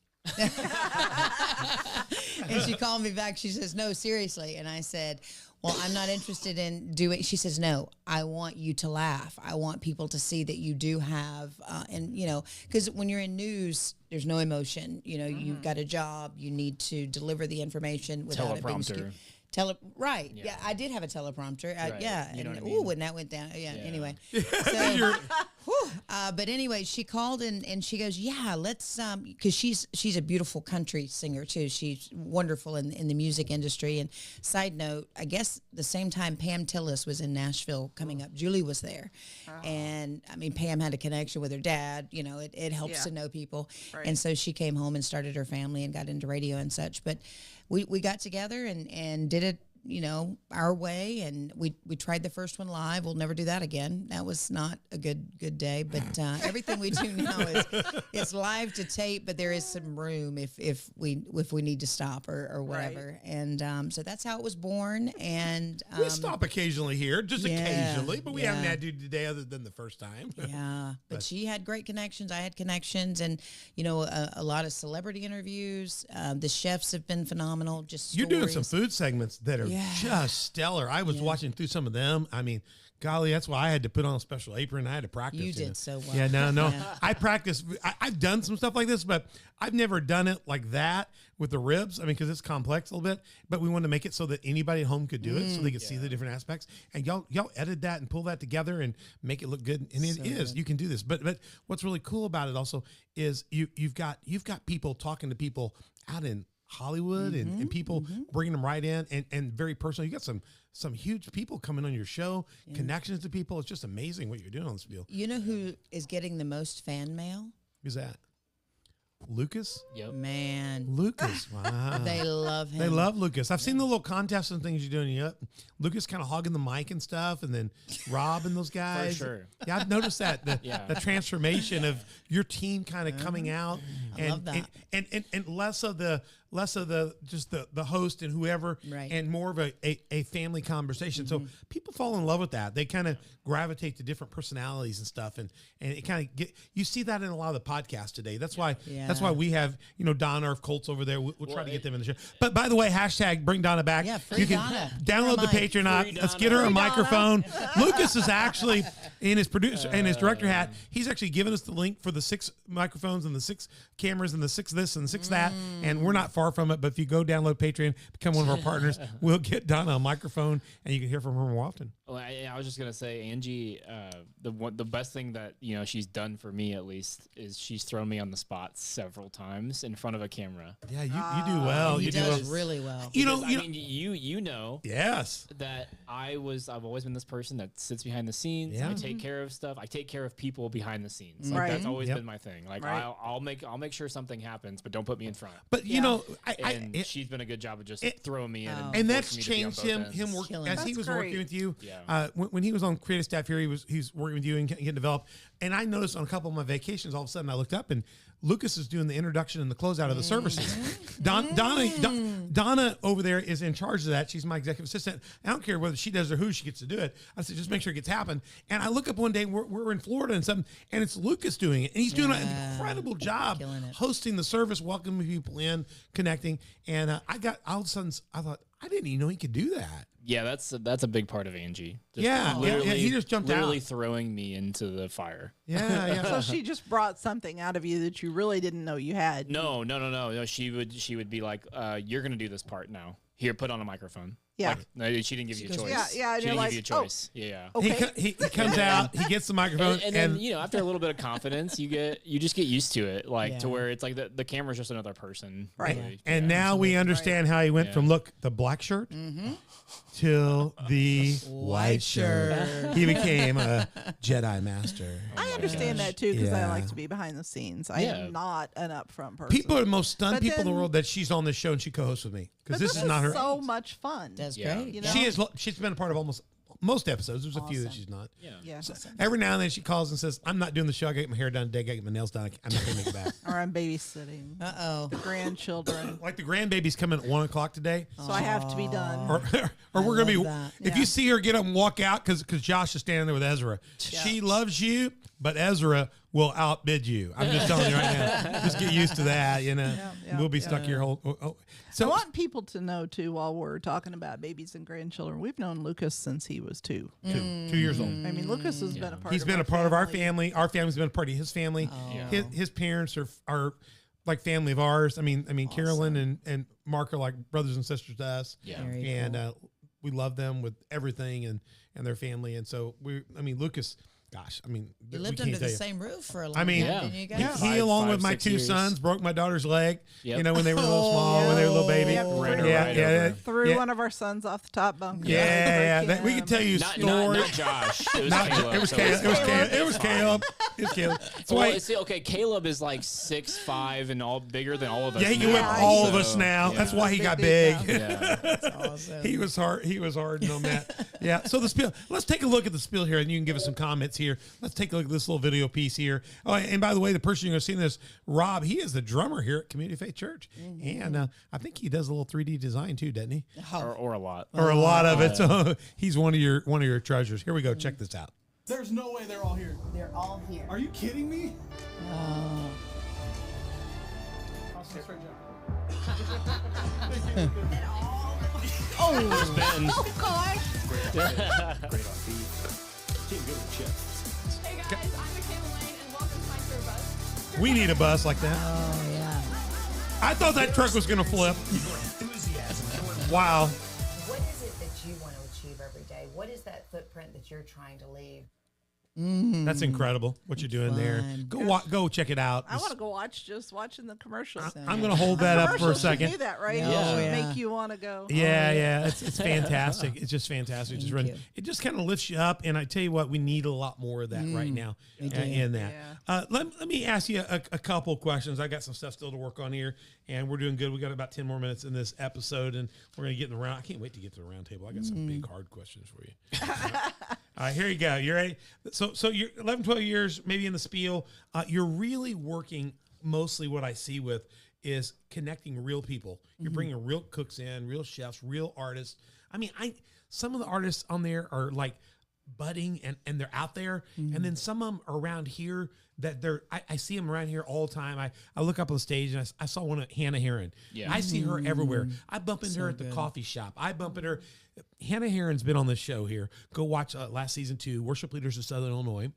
S2: And she called me back. She says, "No, seriously." And I said, "Well, I'm not interested in doing." She says, "No, I want you to laugh. I want people to see that you do have, because when you're in news, there's no emotion. You've got a job. You need to deliver the information without it being
S3: Teleprompter.
S2: Right. Yeah, I did have a teleprompter.
S3: Right.
S2: Yeah.
S3: You know
S2: and,
S3: what I mean?
S2: when that went down. Yeah. Anyway.
S1: You're-
S2: But anyway, she called and she goes, "Yeah, let's," because she's a beautiful country singer too. She's wonderful in the music industry. And side note, I guess the same time Pam Tillis was in Nashville coming up, Julie was there, and Pam had a connection with her dad. It helps to know people, and so she came home and started her family and got into radio and such. But we got together and did it, our way, and we tried the first one live. We'll never do that again. That was not a good day, but everything we do now is live to tape, but there is some room if we need to stop or whatever. Right. And so that's how it was born. And
S1: we stop occasionally here, just occasionally, but we haven't had to today other than the first time.
S2: Yeah, but she had great connections. I had connections, and a lot of celebrity interviews. The chefs have been phenomenal. You're
S1: doing some food segments that are just stellar. I was watching through some of them. Golly, that's why I had to put on a special apron. I had to practice.
S2: You did so well.
S1: Yeah, no. Yeah. I practiced. I've done some stuff like this, but I've never done it like that with the ribs. Because it's complex a little bit, but we wanted to make it so that anybody at home could do it, so they could see the different aspects. And y'all edit that and pull that together and make it look good. And it is. Good. You can do this. But what's really cool about it also is you've got people talking to people out in Hollywood and people bringing them right in and very personal. You got some huge people coming on your show, connections to people. It's just amazing what you're doing on this field.
S2: You know who is getting the most fan mail?
S1: Who's that? Lucas?
S3: Yep.
S2: Man.
S1: Lucas. Wow.
S2: They love him.
S1: They love Lucas. I've seen the little contests and things you're doing. Yep. Lucas kind of hogging the mic and stuff, and then Rob and those guys.
S3: For sure.
S1: Yeah, I've noticed that. The transformation of your team kind of coming out.
S2: I love that.
S1: And less of less of the host and whoever,
S2: Right.
S1: and more of a family conversation. So people fall in love with that. They kind of gravitate to different personalities and stuff, and it kind of you see that in a lot of the podcasts today. That's why we have Donna of Colts over there. We'll try to get them in the show. But by the way, hashtag bring Donna back.
S2: Yeah, free
S1: you can
S2: Donna.
S1: download the Patreon. Let's get her a microphone. Lucas is actually in his producer and his director hat. He's actually given us the link for the 6 microphones and the 6 cameras and the 6 this and the 6 that, and we're not far from it. But if you go download Patreon, become one of our partners, we'll get Donna a microphone, and you can hear from her more often.
S3: Well, I was just gonna say, Angie, the best thing that she's done for me at least is she's thrown me on the spot several times in front of a camera.
S1: Yeah, you do well.
S2: He
S1: You do
S2: does
S1: well.
S2: really well.
S3: You know
S1: Yes.
S3: that I've always been this person that sits behind the scenes.
S1: Yeah.
S3: I take care of stuff. I take care of people behind the scenes.
S4: Right.
S3: That's always
S1: Yep.
S3: been my thing. Like
S4: Right.
S3: I'll make sure something happens, but don't put me in front.
S1: But
S3: She's been a good job of just throwing me in,
S1: and that's
S3: forcing me to be on
S1: changed
S3: both
S1: him.
S3: ends.
S1: Him work
S2: Killing
S1: as
S2: it.
S1: he
S4: That's
S1: was
S4: great.
S1: working with you.
S3: Yeah.
S1: When he was on creative staff here, he's working with you and getting developed. And I noticed on a couple of my vacations, all of a sudden I looked up and Lucas is doing the introduction and the closeout of the services. Donna over there is in charge of that. She's my executive assistant. I don't care whether she does or who, she gets to do it. I said, just make sure it gets happen. And I look up one day, we're in Florida and something, and it's Lucas doing it. And he's doing an incredible job
S2: Killing it.
S1: hosting the service, welcoming people in, connecting. And all of a sudden, I thought, I didn't even know he could do that.
S3: Yeah, that's a big part of Angie. Just
S1: Yeah, he just jumped out.
S3: literally throwing me into the fire.
S1: Yeah.
S4: So she just brought something out of you that you really didn't know you had.
S3: No. She would be like, "You're gonna do this part now. Here, put on a microphone."
S4: Yeah.
S3: Like, no, she didn't give you a
S2: goes,
S3: choice.
S4: Yeah, and
S3: She
S4: you're
S3: didn't
S4: like,
S3: give you a choice. Yeah.
S4: Okay.
S1: He comes out, he gets the microphone,
S3: And then after a little bit of confidence, you just get used to it, like to
S2: Yeah.
S3: where it's like the camera's just another person.
S4: Right.
S3: really.
S1: and
S3: Yeah.
S1: now we understand how he went from the black shirt till the white shirt. He became a Jedi master.
S4: I understand that too because I
S1: Yeah.
S4: like to be behind the scenes. I
S3: Yeah.
S4: am not an upfront person.
S1: People are the most stunned
S4: But
S1: people in the
S4: then-
S1: world that she's on this show and she co-hosts with me because
S4: But
S1: this is not her.
S4: so much fun.
S2: That's
S3: Yeah.
S2: great.
S4: You know?
S1: She's been a part of almost most episodes. There's a few that
S4: Awesome.
S1: she's not.
S4: Yeah.
S1: Every now and then she calls and says, "I'm not doing the show. I got to get my hair done today. I got to get my nails done. I'm not going to make it back."
S4: Or I'm babysitting
S2: Uh-oh.
S4: the grandchildren,
S1: Like the grandbaby's coming at 1:00 today.
S4: so I have to be done.
S1: Or we're gonna be.
S2: love that.
S1: If
S4: Yeah.
S1: you see her get up and walk out, because Josh is standing there with Ezra, she loves you, but Ezra will outbid you. I'm just telling you right now. Just get used to that.
S4: Yeah,
S1: We'll be stuck here.
S4: I
S1: So
S4: want people to know too, while we're talking about babies and grandchildren, we've known Lucas since he was 2.
S1: 2 years old.
S4: I mean, Lucas has been a part.
S1: He's
S4: of
S1: been
S4: our
S1: a part of our
S4: family.
S1: family. Our family's been a part of his family. His parents are like family of ours. I mean, Carolyn and Mark are like brothers and sisters to us.
S3: Yeah.
S2: Very
S1: And
S2: cool.
S1: we love them with everything and their family. And so Lucas, gosh,
S2: You
S1: we
S2: lived
S1: can't
S2: under the
S1: tell you.
S2: same roof for a long
S1: I mean,
S2: time, didn't you guys?
S1: He, along with my
S3: 6
S1: 2
S3: years.
S1: sons, broke my daughter's leg.
S3: Yep.
S1: When they were a little small, when they were a little baby.
S4: Yep.
S3: Ran her
S1: Yeah,
S3: right
S1: yeah,
S3: over.
S4: Threw
S1: Yeah.
S4: one of our sons off the top bunk.
S1: Yeah,
S4: Broke
S1: we can
S4: him.
S1: tell you
S3: Not
S1: stories.
S3: Josh. It was
S1: Not-
S3: Caleb.
S1: it was
S3: So
S1: Caleb. It was
S4: Caleb.
S1: Caleb. It was Caleb. It was Caleb. That's
S3: Well,
S1: why.
S3: see, okay, Caleb is like 6'5" and all bigger than all of us.
S1: Yeah, he can
S3: now,
S1: whip all of
S3: so,
S1: us now.
S3: yeah.
S1: That's why he
S4: Big
S1: got
S4: dude
S1: big.
S4: now.
S3: Yeah.
S2: That's awesome.
S1: He was hard. He was hard on that. Yeah. So the spiel. Let's take a look at the spiel here, and you can give us some comments here. Let's take a look at this little video piece here. Oh, and by the way, the person you're going to see in this, Rob, he is the drummer here at Community Faith Church, and I think he does a little 3D design too, doesn't he?
S3: Or a lot.
S1: Or a lot of it. So he's one of your treasures. Here we go. Check this out.
S6: There's no way they're all here.
S5: They're all here.
S6: Are you kidding me?
S2: Oh.
S6: Awesome, straight job.
S3: Ben.
S7: Hey guys, I'm Michaela Lane and welcome to my tour bus.
S1: We need a bus like that.
S2: Oh, yeah.
S1: I thought that truck was going to flip. Wow.
S5: What is it that you want to achieve every day? What is that footprint that you're trying to leave?
S1: That's incredible what you're doing there.
S2: Fun.
S1: Go check it out.
S4: I want to go watching the commercials.
S1: I'm going to hold that up for a
S4: Commercials should
S1: second.
S4: do that, right?
S2: Yeah.
S4: It should
S2: Oh, yeah.
S4: make you want to go.
S1: Yeah. It's fantastic. It's just fantastic. Just
S2: Thank
S1: run.
S2: you.
S1: It just kind of lifts you up. And I tell you what, we need a lot more of that right now in that.
S4: Yeah.
S1: Let me ask you a couple questions. I got some stuff still to work on here, and we're doing good. We got about 10 more minutes in this episode, and we're going to get in the round. I can't wait to get to the round table. I got some big, hard questions for you. All right, here you go. You ready? So you're 11, 12 years, maybe in the spiel. You're really working mostly what I see with is connecting real people. You're bringing real cooks in, real chefs, real artists. I mean, some of the artists on there are like budding and they're out there. And then some of them are around here that I see them around here all the time. I look up on the stage and I saw one of Hannah Heron.
S3: Yeah.
S1: I see her everywhere. I bump into her at the coffee shop. I bump into her. Hannah Heron's been on this show here. Go watch last season 2, Worship Leaders of Southern Illinois.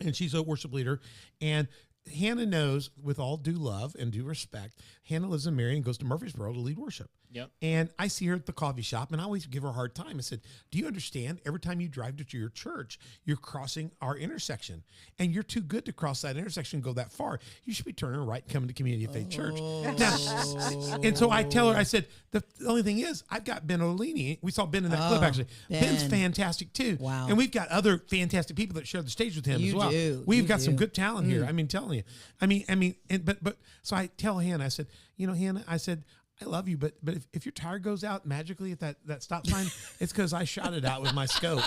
S1: And she's a worship leader. And Hannah knows, with all due love and due respect, Hannah lives in Marion and goes to Murfreesboro to lead worship.
S3: Yep.
S1: And I see her at the coffee shop, and I always give her a hard time. I said, do you understand? Every time you drive to your church, you're crossing our intersection, and you're too good to cross that intersection and go that far. You should be turning right and coming to Community of Faith Church. Now, and so I tell her, I said, the only thing is, I've got Ben Olini. We saw Ben in that clip, actually. Ben's fantastic, too.
S2: Wow.
S1: And we've got other fantastic people that share the stage with him as well. We've got some good talent here. I mean, telling you. But so I tell Hannah, I said, Hannah, I said, I love you, but if your tire goes out magically at that stop sign, it's because I shot it out with my scope.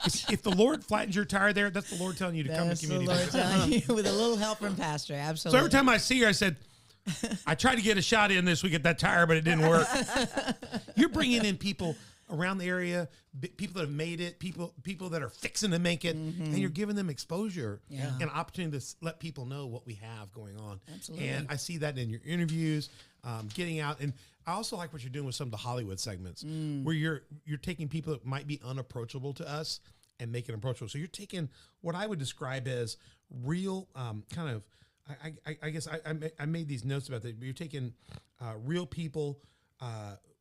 S1: If the Lord flattens your tire there, that's the Lord telling you to come to Community.
S2: That's the Lord telling you, with a little help from Pastor. Absolutely.
S1: So every time I see her, I said, I tried to get a shot in this week at that tire, but it didn't work. You're bringing in people around the area, people that have made it, people that are fixing to make it, and you're giving them exposure and opportunity to let people know what we have going on.
S2: Absolutely.
S1: And I see that in your interviews, getting out. And I also like what you're doing with some of the Hollywood segments, where you're taking people that might be unapproachable to us and making them approachable. So you're taking what I would describe as real kind of, I guess I made these notes about that, but you're taking real people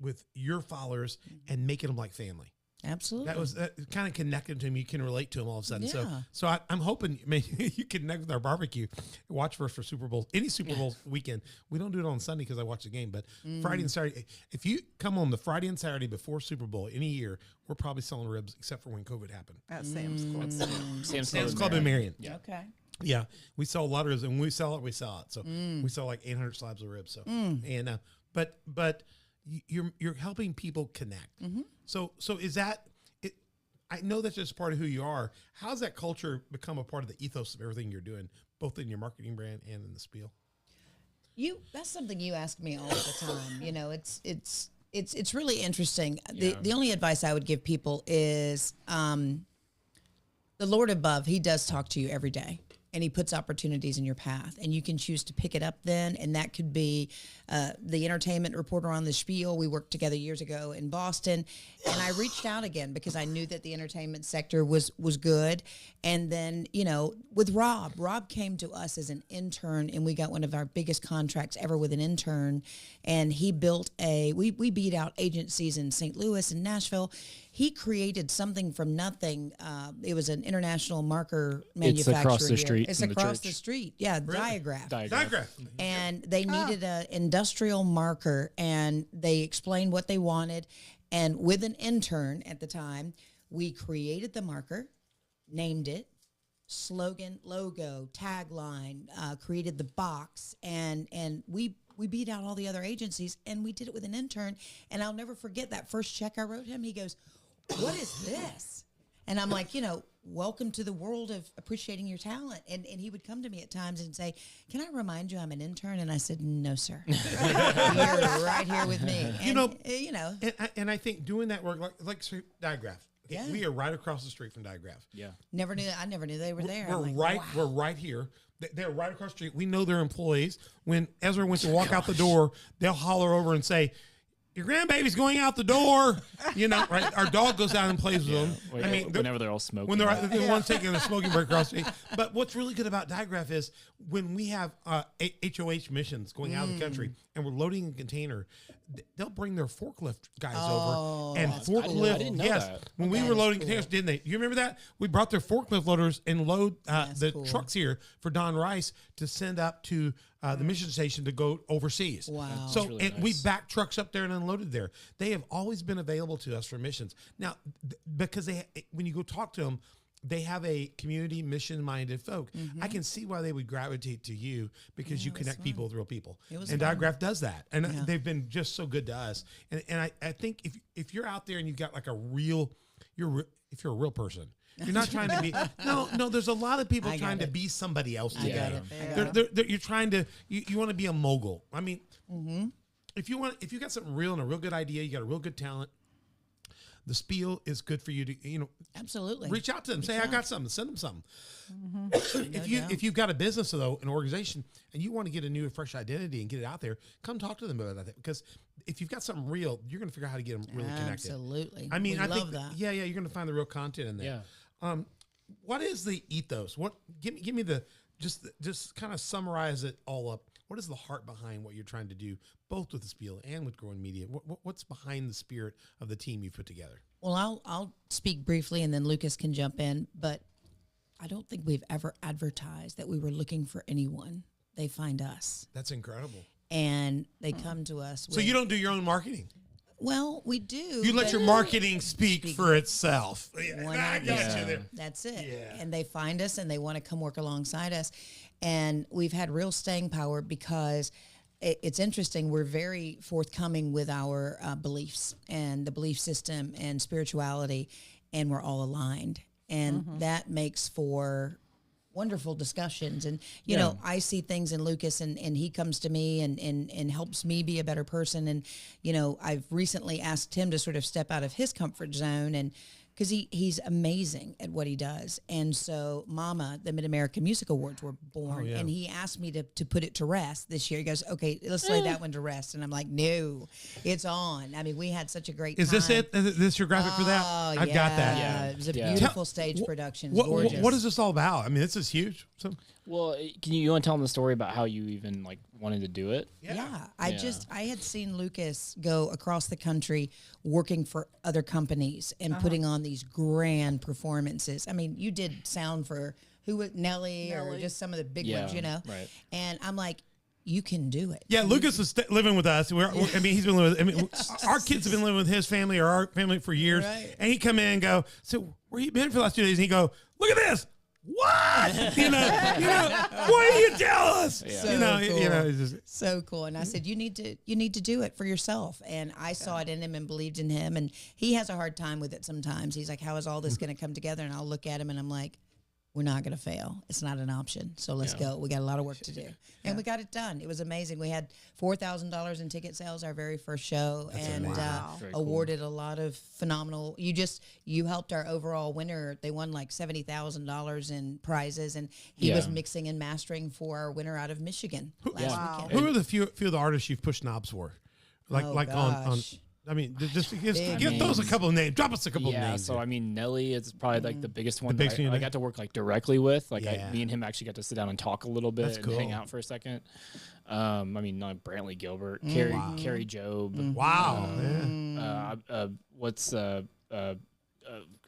S1: with your followers and making them like family.
S2: Absolutely.
S1: That kind of connected to them. You can relate to them all of a sudden.
S2: Yeah.
S1: So I'm hoping maybe you connect with our barbecue. Watch for us for Super Bowl, any Super Bowl weekend. We don't do it on Sunday because I watch the game, but Friday and Saturday. If you come on the Friday and Saturday before Super Bowl any year, we're probably selling ribs, except for when COVID happened.
S4: At Sam's Club.
S1: Sam's Club in Marion.
S3: Yeah.
S2: Okay.
S1: Yeah, we sell a lot of ribs, and when we sell it. So we sell like 800 slabs of ribs. So and but you're helping people connect. So is that it? I know that's just part of who you are. How's that culture become a part of the ethos of everything you're doing, both in your marketing brand and in the spiel?
S2: That's something you ask me all the time. It's really interesting. The only advice I would give people is the Lord above, he does talk to you every day. And he puts opportunities in your path, and you can choose to pick it up then. And that could be the entertainment reporter on the Spiel. We worked together years ago in Boston, and I reached out again because I knew that the entertainment sector was good. And then, with Rob came to us as an intern, and we got one of our biggest contracts ever with an intern. And he built we beat out agencies in St. Louis and Nashville. He created something from nothing. It was an international marker manufacturer.
S3: It's across the
S2: here.
S3: street.
S2: It's
S3: from
S2: across
S3: the
S2: the street. Yeah, Diagraph.
S1: Diagraph.
S2: And they needed an industrial marker, and they explained what they wanted. And with an intern at the time, we created the marker, named it, slogan, logo, tagline, created the box, and we beat out all the other agencies, and we did it with an intern. And I'll never forget that first check I wrote him. He goes, "What is this?" And I'm like, welcome to the world of appreciating your talent. And he would come to me at times and say, "Can I remind you I'm an intern?" And I said, "No, sir. You're right here with me." And,
S1: And I think doing that work, like Diagraph. Okay,
S2: Yeah.
S1: we are right across the street from Diagraph.
S3: Yeah.
S2: I never knew they were there.
S1: We're
S2: I'm like,
S1: We're
S2: wow.
S1: right here. They're right across the street. We know they're employees. When Ezra went to walk out the door, they'll holler over and say, "Your grandbaby's going out the door." Right? Our dog goes out and plays with them.
S3: Whenever they're all smoking.
S1: When they're the ones taking a smoking break across the street. But what's really good about Diagraph is when we have HOH missions going out of the country and we're loading a container, they'll bring their forklift guys over and forklift.
S3: I didn't know
S1: yes,
S3: that.
S1: when we were loading containers, didn't they? You remember that? We brought their forklift loaders and load the trucks here for Don Rice to send up to the mission station to go overseas.
S2: Wow.
S1: So
S3: really
S1: and we
S3: nice.
S1: backed trucks up there and unloaded there. They have always been available to us for missions. Now, because when you go talk to them, they have a community mission-minded folk. I can see why they would gravitate to you because you connect people with real people. And Diagraph does that. And they've been just so good to us. And I think if you're out there and you've got like if you're a real person You're not trying to be. No. There's a lot of people
S2: I got
S1: trying to
S2: it.
S1: be somebody else
S2: I got
S1: today.
S2: it. I got
S1: You're trying to. You want to be a mogul. I mean, if you got something real and a real good idea, you got a real good talent. The spiel is good for you to,
S2: Absolutely.
S1: reach out to them. Say, I got something. Send them something.
S2: No doubt.
S1: If you've got a business though, an organization, and you want to get a new, fresh identity and get it out there, come talk to them about that. Because if you've got something real, you're going to figure out how to get them really connected.
S2: Absolutely.
S1: I mean,
S2: We
S1: I
S2: love
S1: think
S2: that.
S1: Yeah, you're going to find the real content in there.
S3: Yeah.
S1: What is the ethos? Give me the just kind of summarize it all up. What is the heart behind what you're trying to do, both with the spiel and with growing media? What's behind the spirit of the team you put together?
S2: Well, I'll speak briefly and then Lucas can jump in, but I don't think we've ever advertised that we were looking for anyone. They find us
S1: That's incredible.
S2: and they come to us.
S1: So you don't do your own marketing.
S2: Well, we do.
S1: You let
S2: but-
S1: your marketing speak for itself. Yeah, I got
S2: 100%.
S1: you there.
S2: That's it.
S1: Yeah.
S2: And they find us and they want to come work alongside us. And we've had real staying power because it's interesting. We're very forthcoming with our beliefs and the belief system and spirituality, and we're all aligned. And that makes for wonderful discussions. And, you know, I see things in Lucas and he comes to me and helps me be a better person. And, you know, I've recently asked him to sort of step out of his comfort zone and because he's amazing at what he does. And so Mama, the Mid-American Music Awards were born, and he asked me to put it to rest this year. He goes, okay, let's lay that one to rest. And I'm like, no, it's on. I mean, we had such a great time.
S1: Is this it? Is this your graphic for that?
S2: Oh,
S1: I've got that.
S3: Yeah.
S2: It was a
S3: Yeah.
S2: beautiful stage production. It was
S1: What
S2: gorgeous.
S1: what is this all about? I mean, this is huge. So,
S3: Well, can you want to tell them the story about how you even like wanted to do it?
S2: Yeah. I had seen Lucas go across the country working for other companies and putting on these grand performances. I mean, you did sound for Nelly or just some of the big ones, you know?
S3: Right.
S2: And I'm like, you can do it.
S1: yeah, Lucas is living with us. I mean, he's been living. Our kids have been living with his family or our family for years.
S2: Right.
S1: And he come in and go, so where you been for the last 2 days? And he go, look at this. What? you know, what do you tell us?
S2: So
S1: You know,
S2: cool.
S1: it's just,
S2: So cool. And I said, you need to do it for yourself. And I saw it in him and believed in him. And he has a hard time with it sometimes. He's like, how is all this going to come together? And I'll look at him and I'm like, we're not going to fail. It's not an option. So let's go. We got a lot of work to do. And we got it done. It was amazing. We had $4,000 in ticket sales our very first show and
S3: Very cool.
S2: awarded a lot of phenomenal. You helped our overall winner. They won like $70,000 in prizes and he was mixing and mastering for our winner out of Michigan last weekend.
S1: who are the few of the artists you've pushed knobs for? On
S2: gosh.
S1: I mean, just give
S2: Big
S1: those a couple of names. Drop us a couple of
S3: Yeah,
S1: names.
S3: so I mean, Nelly is probably like the biggest one.
S1: biggest
S3: that
S1: one
S3: I
S1: you
S3: got to work like directly with. Like
S1: Yeah.
S3: me and him actually got to sit down and talk a little bit
S1: That's
S3: and hang
S1: cool.
S3: out for a second. I mean, not Brantley Gilbert, Carrie Job.
S1: Wow.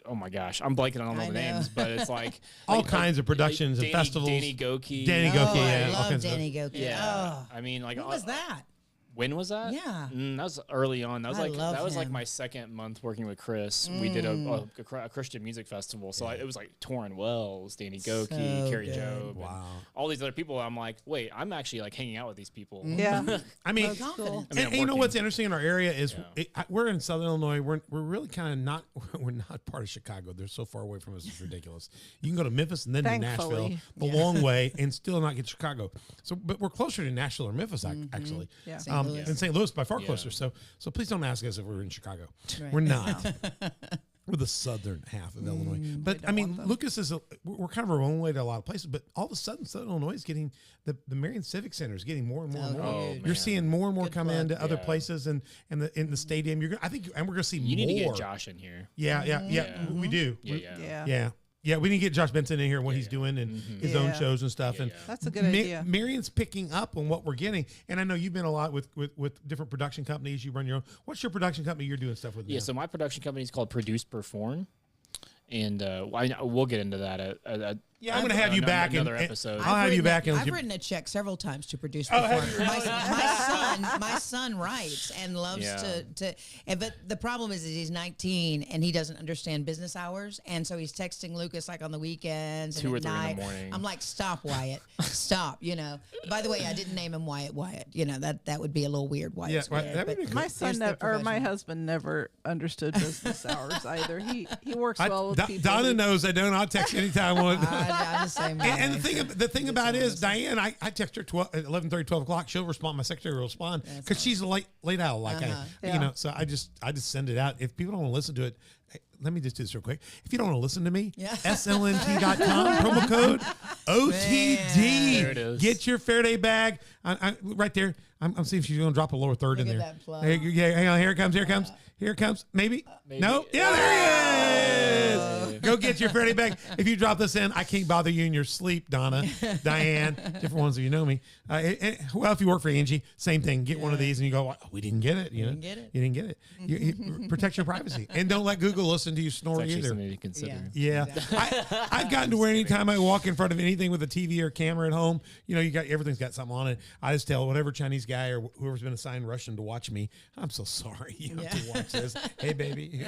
S3: Oh my gosh, I'm blanking on all
S2: I
S3: the
S2: know.
S3: names, but it's like
S1: All kinds of productions and festivals.
S3: Danny Goki.
S1: Danny
S2: Oh,
S1: Goki, yeah,
S2: I
S1: all
S2: love
S1: kinds of
S2: Danny Goki.
S3: Yeah,
S2: Oh,
S3: I mean, like
S2: when was that?
S3: When was that?
S2: Yeah.
S3: That was early on. That was
S2: I
S3: like
S2: love
S3: like
S2: him.
S3: my second month working with Chris. We did a Christian music festival, so it was like Torrin Wells, Danny Goki,
S2: So
S3: Carrie
S2: good.
S3: Job, and all these other people. I'm like, wait, I'm actually like hanging out with these people.
S4: Yeah.
S1: I mean,
S2: Well, confidence.
S3: I mean,
S1: and
S3: I'm
S1: you know
S3: working.
S1: what's interesting in our area is we're in Southern Illinois. We're really kind of not we're not part of Chicago. They're so far away from us. It's ridiculous. You can go to Memphis and then to Nashville
S4: Thankfully.
S1: the long way and still not get to Chicago. So, but we're closer to Nashville or Memphis actually.
S4: Yeah.
S2: St. Louis.
S1: And St. Louis by far
S3: Yeah.
S1: closer. So please don't ask us if we're in Chicago.
S2: Right.
S1: We're not. We're the southern half of Illinois. But I mean, Lucas is we're kind of our own way to a lot of places. But all of a sudden, Southern Illinois is getting the Marion Civic Center is getting more and more and more.
S3: Oh,
S1: You're
S3: man.
S1: seeing more and more
S2: Good
S1: come
S2: plug.
S1: into other
S3: Yeah.
S1: places and in the stadium. I think, and we're gonna see
S3: You
S1: more.
S3: need to get Josh in here.
S1: Yeah. We do.
S4: Yeah.
S1: Yeah, we need to get Josh Benson in here, what he's doing and his own
S4: Yeah.
S1: shows and stuff. And
S4: That's a good idea.
S1: Marion's picking up on what we're getting. And I know you've been a lot with different production companies. You run your own. What's your production company you're doing stuff with?
S3: Yeah,
S1: now?
S3: so my production company is called Produce Perform, and we'll get into that
S1: Yeah, I'm going to have you back.
S3: Another episode.
S1: I'll have you back.
S2: I've written a check several times to produce before. My son writes and loves but the problem is he's 19 and he doesn't understand business hours, and so he's texting Lucas like on the weekends
S3: 2
S2: and
S3: or
S2: at
S3: 3
S2: night.
S3: in the morning.
S2: I'm like, stop, Wyatt, stop. By the way, I didn't name him Wyatt. That would be a little weird. Wyatt's weird,
S1: that'd
S2: but
S1: be cool.
S4: My son or my husband never understood business hours either. He works well with people.
S1: Donna knows I do not text anytime.
S2: I'm the same way.
S1: And the thing about it is, Diane, I text her 11:30, 12 o'clock. She'll respond. My secretary will respond because she's a late owl, like So I just send it out. If people don't want to listen to it, hey, let me just do this real quick. If you don't want to listen to me, slnt.com, promo code OTD.
S3: There it is.
S1: Get your Faraday bag. Right there. I'm seeing if she's going to drop a lower third in
S2: Look
S1: there.
S2: at that plug.
S1: Yeah, hang on. Here it comes. Here it comes. Here it comes. Maybe. No. Yeah, there he is. Go get your Faraday bag. If you drop this in, I can't bother you in your sleep, Donna, Diane, different ones of you know me. Well, if you work for Angie, same thing. Get one of these and you go, oh, we didn't get it. You didn't get it. You protect your privacy. And don't let Google listen to you snore
S3: It's actually
S1: either.
S3: something to consider.
S1: Yeah.
S2: Exactly.
S1: I've gotten to where anytime I walk in front of anything with a TV or camera at home, you got everything's got something on it. I just tell whatever Chinese guy or whoever's been assigned Russian to watch me, I'm so sorry you have to watch this. Hey, baby.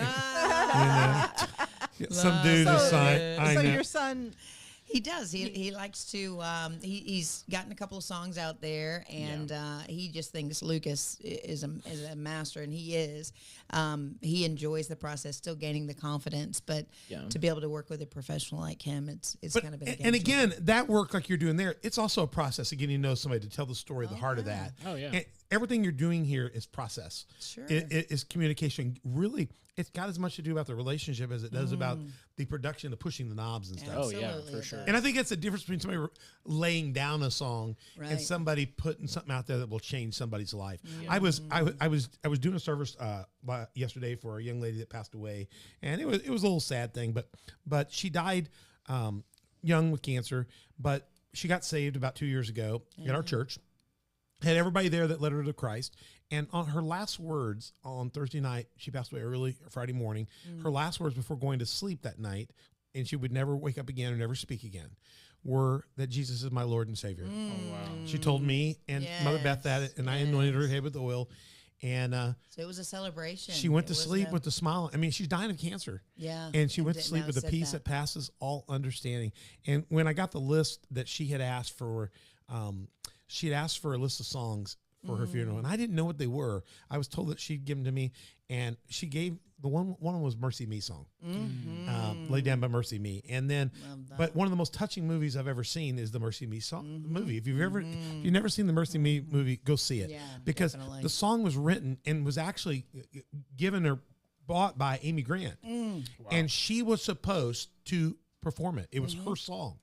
S1: Some dude assigned. I
S4: So
S1: know.
S4: your son,
S2: He does. He likes to. He's gotten a couple of songs out there, and he just thinks Lucas is a master, and he is. He enjoys the process, still gaining the confidence, but to be able to work with a professional like him, it's kind of been.
S1: And again, that work like you're doing there, it's also a process of getting to know somebody to tell the story, the heart of that.
S3: Oh yeah.
S1: And everything you're doing here is process.
S2: Sure.
S1: It is communication. Really, it's got as much to do about the relationship as it does about the production, the pushing the knobs and stuff.
S3: Oh yeah,
S2: Absolutely,
S3: for
S2: it
S3: sure.
S2: does.
S1: And I think that's the difference between somebody laying down a song and
S2: Right.
S1: somebody putting something out there that will change somebody's life. I was doing a service yesterday for a young lady that passed away, and it was a little sad thing, but she died young with cancer, but she got saved about 2 years ago at our church. Had everybody there that led her to Christ. And on her last words on Thursday night, she passed away early Friday morning. Her last words before going to sleep that night, and she would never wake up again or never speak again, were that Jesus is my Lord and Savior.
S3: Oh wow.
S1: She told me and Mother Beth that, and I anointed her head with oil. And
S2: So it was a celebration.
S1: she went
S2: It
S1: to
S2: wasn't
S1: sleep
S2: a-
S1: with a smile. I mean, she's dying of cancer.
S2: Yeah.
S1: And she
S2: And
S1: went to
S2: did-
S1: sleep
S2: now
S1: with a
S2: said
S1: peace that passes all understanding. And when I got the list that she had asked for, she had asked for a list of songs for her funeral, and I didn't know what they were. I was told that she'd give them to me, and she gave the one of them was Mercy Me song, Lay Down by Mercy Me. And then, but one of the most touching movies I've ever seen is the Mercy Me song movie. If you've never seen the Mercy Me movie, go see it.
S2: Yeah,
S1: Because
S2: definitely.
S1: the song was written and was actually given or bought by Amy Grant. And she was supposed to perform it. It was her song.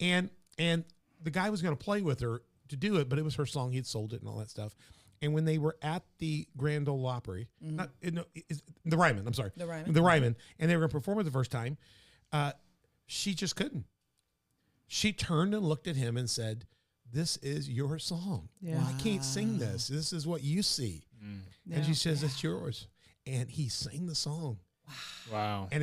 S1: And the guy was going to play with her to do it, but it was her song. He'd sold it and all that stuff. And when they were at the Grand Ole Opry, the Ryman, I'm sorry.
S2: The Ryman.
S1: The Ryman, and they were going to perform it the first time, she just couldn't. She turned and looked at him and said, "This is your song.
S4: Yeah.
S1: Well, I can't sing this. This is what you see." And she says, "It's yours." And he sang the song.
S3: Wow.
S1: And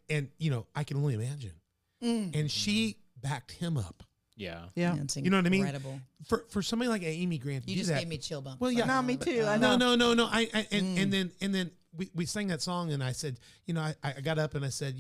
S1: and I can only imagine. And she backed him up.
S3: Yeah.
S4: yeah.
S2: That's
S1: You know what I mean?
S2: incredible.
S1: For somebody like Amy Grant to
S2: You
S1: do
S2: just
S1: that.
S2: gave me chill bumps.
S1: Well, yeah.
S4: No, me too. I know.
S1: No. And then we sang that song, and I said, I got up and I said,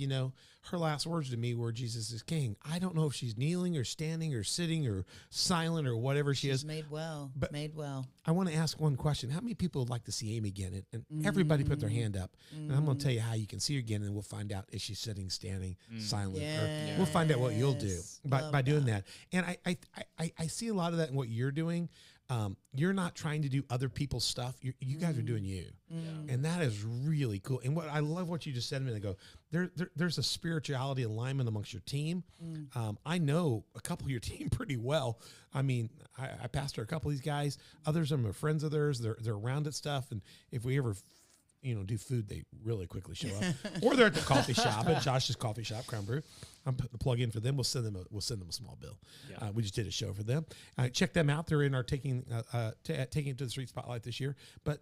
S1: her last words to me were, "Jesus is King." I don't know if she's kneeling or standing or sitting or silent or whatever she
S2: She's
S1: is.
S2: made well.
S1: But-
S2: made well.
S1: I want to ask one question. How many people would like to see Amy again? And everybody put their hand up. And I'm going to tell you how you can see her again, and we'll find out if she's sitting, standing, silent. Or we'll find out what you'll do
S2: Yes.
S1: by
S2: Love
S1: doing that. And I see a lot of that in what you're doing. You're not trying to do other people's stuff. You guys are doing you. And that is really cool. And what I love what you just said a minute ago, there's a spirituality alignment amongst your team. I know a couple of your team pretty well. I mean, I pastor a couple of these guys. Others of them are friends of theirs. They're around at stuff. And if we ever do food, they really quickly show up. Or they're at the coffee shop, at Josh's coffee shop, Crown Brew. I'm putting the plug in for them. We'll send them a small bill.
S3: Yeah.
S1: We just did a show for them. Check them out. They're in our taking it to the street spotlight this year. But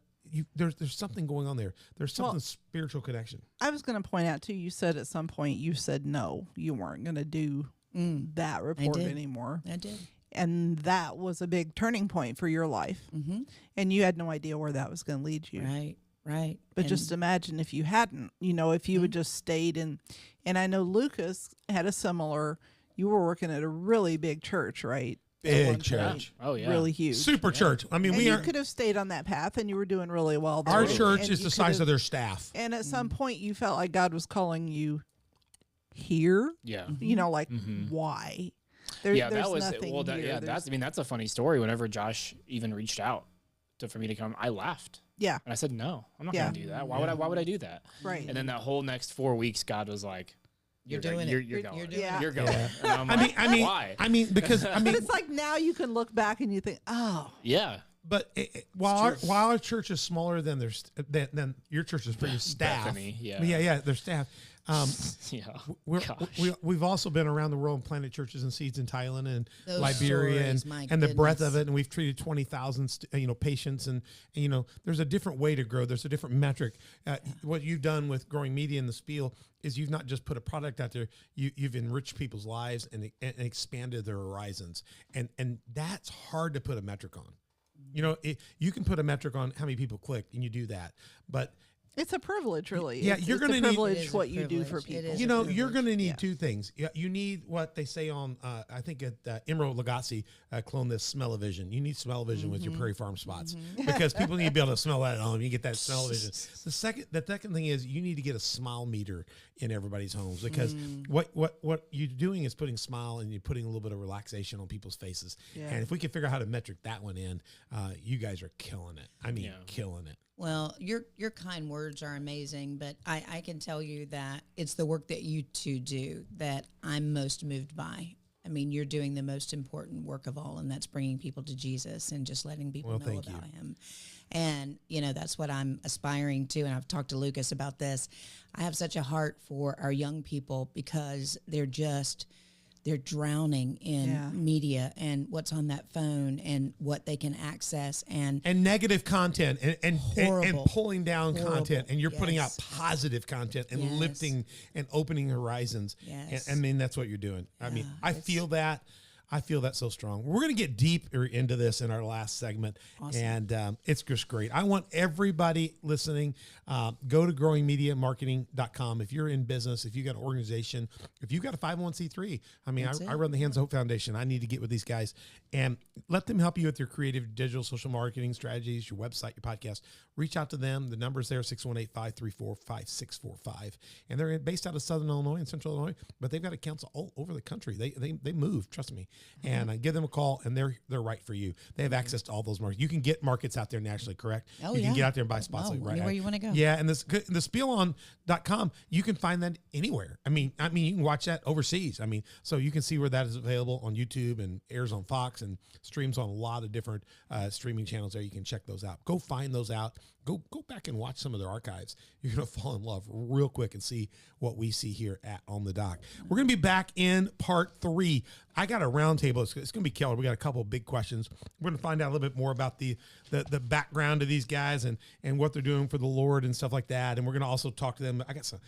S1: there's something going on there. There's something spiritual connection.
S4: I was going to point out too. You said at some point you said no, you weren't going to do that report
S2: did.
S4: anymore.
S2: I did.
S4: And that was a big turning point for your life.
S2: Mm-hmm.
S4: And you had no idea where that was going to lead you.
S2: Right. Right.
S4: But
S2: And
S4: just imagine if you hadn't, if you had just stayed in. And I know Lucas had a similar, you were working at a really big church, right? At one
S1: Big
S4: point.
S1: church.
S3: Oh yeah.
S4: Really huge.
S1: Super church. I mean,
S4: And
S1: we
S4: you
S1: are.
S4: could have stayed on that path and you were doing really well there.
S1: Our
S4: And
S1: church is
S4: you
S1: the
S4: could
S1: size
S4: have-
S1: of their staff.
S4: And at some point you felt like God was calling you here.
S3: Yeah.
S4: Like, why? There's
S3: that was
S4: nothing
S3: well.
S4: here.
S3: That's a funny story. Whenever Josh even reached out for me to come, I laughed.
S4: Yeah.
S3: And I said, no, I'm not
S4: Yeah.
S3: going to do that. Why would I do that?
S4: Right.
S3: And then that whole next 4 weeks, God was like,
S2: You're doing it.
S3: You're
S2: You're
S3: going.
S2: doing
S4: it.
S3: You're going.
S1: Yeah.
S3: And I'm
S1: I
S3: like,
S1: mean,
S3: why?
S1: because
S4: But it's like now you can look back and you think, oh,
S3: Yeah.
S1: but while our church is smaller than than your church is pretty staff.
S3: Bethany, yeah.
S1: yeah, their staff.
S3: Yeah.
S1: We're, we've also been around the world and planted churches and seeds in Thailand and
S2: Those
S1: Liberia
S2: stories, my
S1: and the breadth
S2: goodness.
S1: of it. And we've treated 20,000 patients and there's a different way to grow. There's a different metric. What you've done with growing media in the spiel is you've not just put a product out there. You've enriched people's lives and expanded their horizons. And that's hard to put a metric on. You can put a metric on how many people clicked and you do that, but
S4: it's a privilege, really.
S1: Yeah,
S4: It's-
S1: you're
S4: it's a
S1: gonna need-
S4: privilege
S2: It is a
S4: what you do for
S2: privilege. It
S4: people.
S2: is.
S1: you're going to need
S4: Yeah.
S1: two things. You need what they say on, I think at Emerald Lagasse cloned this smell-o-vision. You need smell-o-vision with your Prairie Farm spots because people need to be able to smell that at home. You get that smell-o-vision. The second thing is you need to get a smile meter in everybody's homes because what you're doing is putting smile and you're putting a little bit of relaxation on people's faces.
S4: Yeah.
S1: And if we can figure out how to metric that one in, you guys are killing it. I mean, killing it.
S2: Well, your kind words are amazing, but I can tell you that it's the work that you two do that I'm most moved by. I mean, you're doing the most important work of all, and that's bringing people to Jesus and just letting people know
S1: thank
S2: about him. And, that's what I'm aspiring to. And I've talked to Lucas about this. I have such a heart for our young people because they're drowning in media and what's on that phone and what they can access and
S1: negative content and
S2: Horrible.
S1: pulling down
S2: Horrible.
S1: content and you're putting out
S2: Yes.
S1: positive content and
S2: Yes.
S1: lifting and opening horizons.
S2: Yes.
S1: And I mean, that's what you're doing. I mean, I
S2: it's-
S1: feel that. I feel that so strong. We're going to get deeper into this in our last segment, and it's just great. I want everybody listening, go to growingmediamarketing.com. If you're in business, if you got an organization, if you've got a 501c3, I mean, I run the Hands of Hope Foundation. I need to get with these guys and let them help you with your creative digital social marketing strategies, your website, your podcast. Reach out to them. The number's there, 618-534-5645. And they're based out of Southern Illinois and Central Illinois, but they've got accounts all over the country. They move, trust me. And give them a call, and they're right for you. They have access to all those markets. You can get markets out there nationally, correct?
S2: Oh,
S1: you can
S2: yeah.
S1: get out there and buy spots like right
S2: anywhere you want to go.
S1: Yeah, and the spielon.com, you can find that anywhere. I mean, you can watch that overseas. I mean, so you can see where that is available on YouTube and airs on Fox and streams on a lot of different streaming channels there. You can check those out. Go find those out. Go back and watch some of their archives. You're going to fall in love real quick and see what we see here at On the Dock. We're going to be back in part 3. I got a roundtable. It's going to be killer. We got a couple of big questions. We're going to find out a little bit more about the background of these guys and what they're doing for the Lord and stuff like that. And we're going to also talk to them. I got some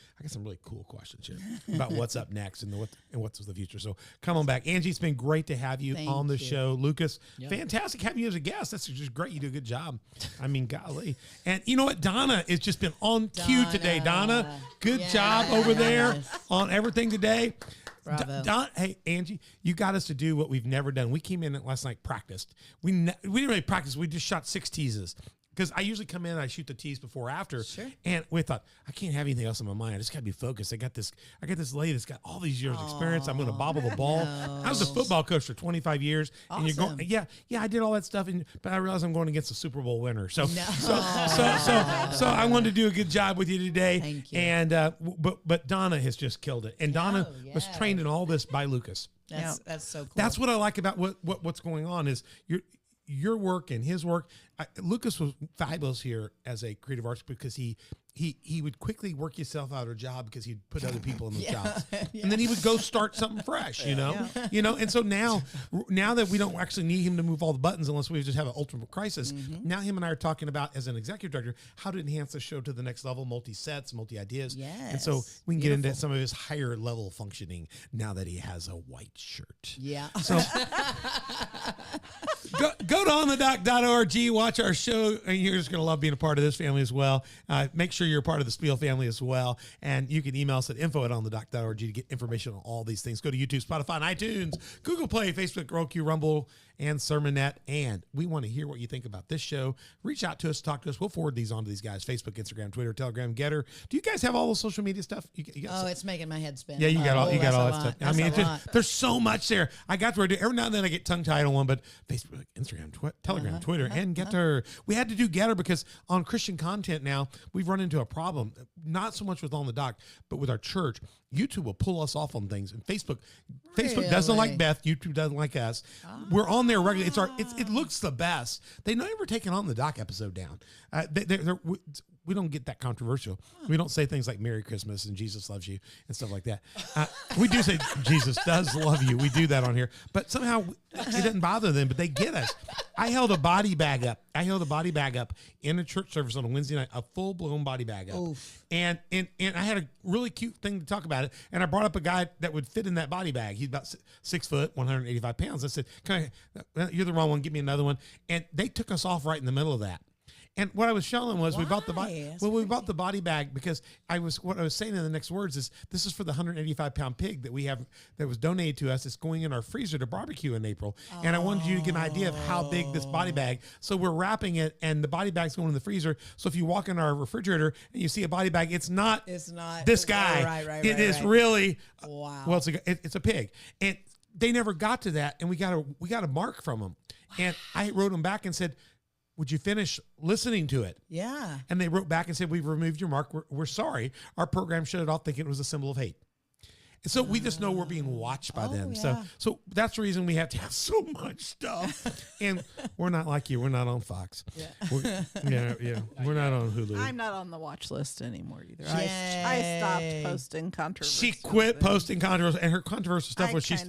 S1: really cool questions here about what's up next and what's the future. So come on back. Angie, it's been great to have you
S2: Thank
S1: on the
S2: you.
S1: show. Lucas, fantastic having you as a guest. That's just great. You do a good job. I mean, golly. And you know what? Donna has just been on cue today. Donna, good job over there on everything today.
S2: Bravo.
S1: Hey, Angie, you got us to do what we've never done. We came in last night, practiced. We didn't really practice. We just shot 6 teases. Because I usually come in and I shoot the tease before or after.
S2: Sure.
S1: And we thought, I can't have anything else in my mind. I just got to be focused. I got this lady that's got all these years experience. I'm going to bobble the ball. I was a football coach for 25 years. And you're going,
S2: Awesome.
S1: I did all that stuff. But I realized I'm going against a Super Bowl winner. So I wanted to do a good job with you today.
S2: Thank you.
S1: And, but Donna has just killed it. And Donna was
S2: yes.
S1: trained in all this by Lucas.
S2: That's so cool.
S1: That's what I like about what's going on is your work and his work. Lucas was fabulous here as a creative artist because he would quickly work himself out of a job because he'd put other people in those jobs, and then he would go start something fresh, you know. And so now that we don't actually need him to move all the buttons unless we just have an ultimate crisis, now him and I are talking about, as an executive director, how to enhance the show to the next level, multi-sets, multi-ideas. And so we can get into some of his higher level functioning now that he has a white shirt.
S2: Yeah.
S1: So go to onthedock.org, watch our show, and you're just going to love being a part of this family as well. Make sure you're a part of the Spiel family as well. And you can email us at info@onthedock.org to get information on all these things. Go to YouTube, Spotify, and iTunes, Google Play, Facebook, Roku, Rumble, and Sermonette. And we want to hear what you think about this show. Reach out to us, talk to us. We'll forward these on to these guys: Facebook, Instagram, Twitter, Telegram, Getter. Do you guys have all the social media stuff? You got
S2: It's making my head spin.
S1: Yeah, you got all that stuff.
S2: That's a lot.
S1: There's so much there. I got to do every now and then I get tongue tied on one, but Facebook, Instagram, Telegram, Twitter, and Getter. We had to do Getter because on Christian content now we've run into a problem. Not so much with On the Dock, but with our church. YouTube will pull us off on things, and Facebook doesn't like Beth. YouTube doesn't like us. We're on there regularly. It looks the best. They never taken On the Dock episode down. We don't get that controversial. We don't say things like Merry Christmas and Jesus loves you and stuff like that. We do say Jesus does love you. We do that on here, but somehow it doesn't bother them, but they get us. I held a body bag up in a church service on a Wednesday night, a full blown body bag up. Oof. And I had a really cute thing to talk about it. And I brought up a guy that would fit in that body bag. He's about 6 foot, 185 pounds. I said, you're the wrong one. Give me another one. And they took us off right in the middle of that. And what I was showing them was we bought the body bag because what I was saying in the next words is this is for the 185-pound pig that we have that was donated to us. It's going in our freezer to barbecue in April. And I wanted you to get an idea of how big this body bag. So we're wrapping it, and the body bag's going in the freezer. So if you walk in our refrigerator and you see a body bag, it's not this guy. It is really wow. Well, it's a pig, and they never got to that, and we got a mark from them, and I wrote them back and said, would you finish listening to it? Yeah. And they wrote back and said, we've removed your mark. We're sorry. Our program shut it off thinking it was a symbol of hate. And so we just know we're being watched by them. Yeah. So that's the reason we have to have so much stuff. And we're not like you. We're not on Fox. Yeah. We're not on Hulu.
S4: I'm not on the watch list anymore either. I stopped posting controversial.
S1: She quit posting controversial. And her controversial stuff was she's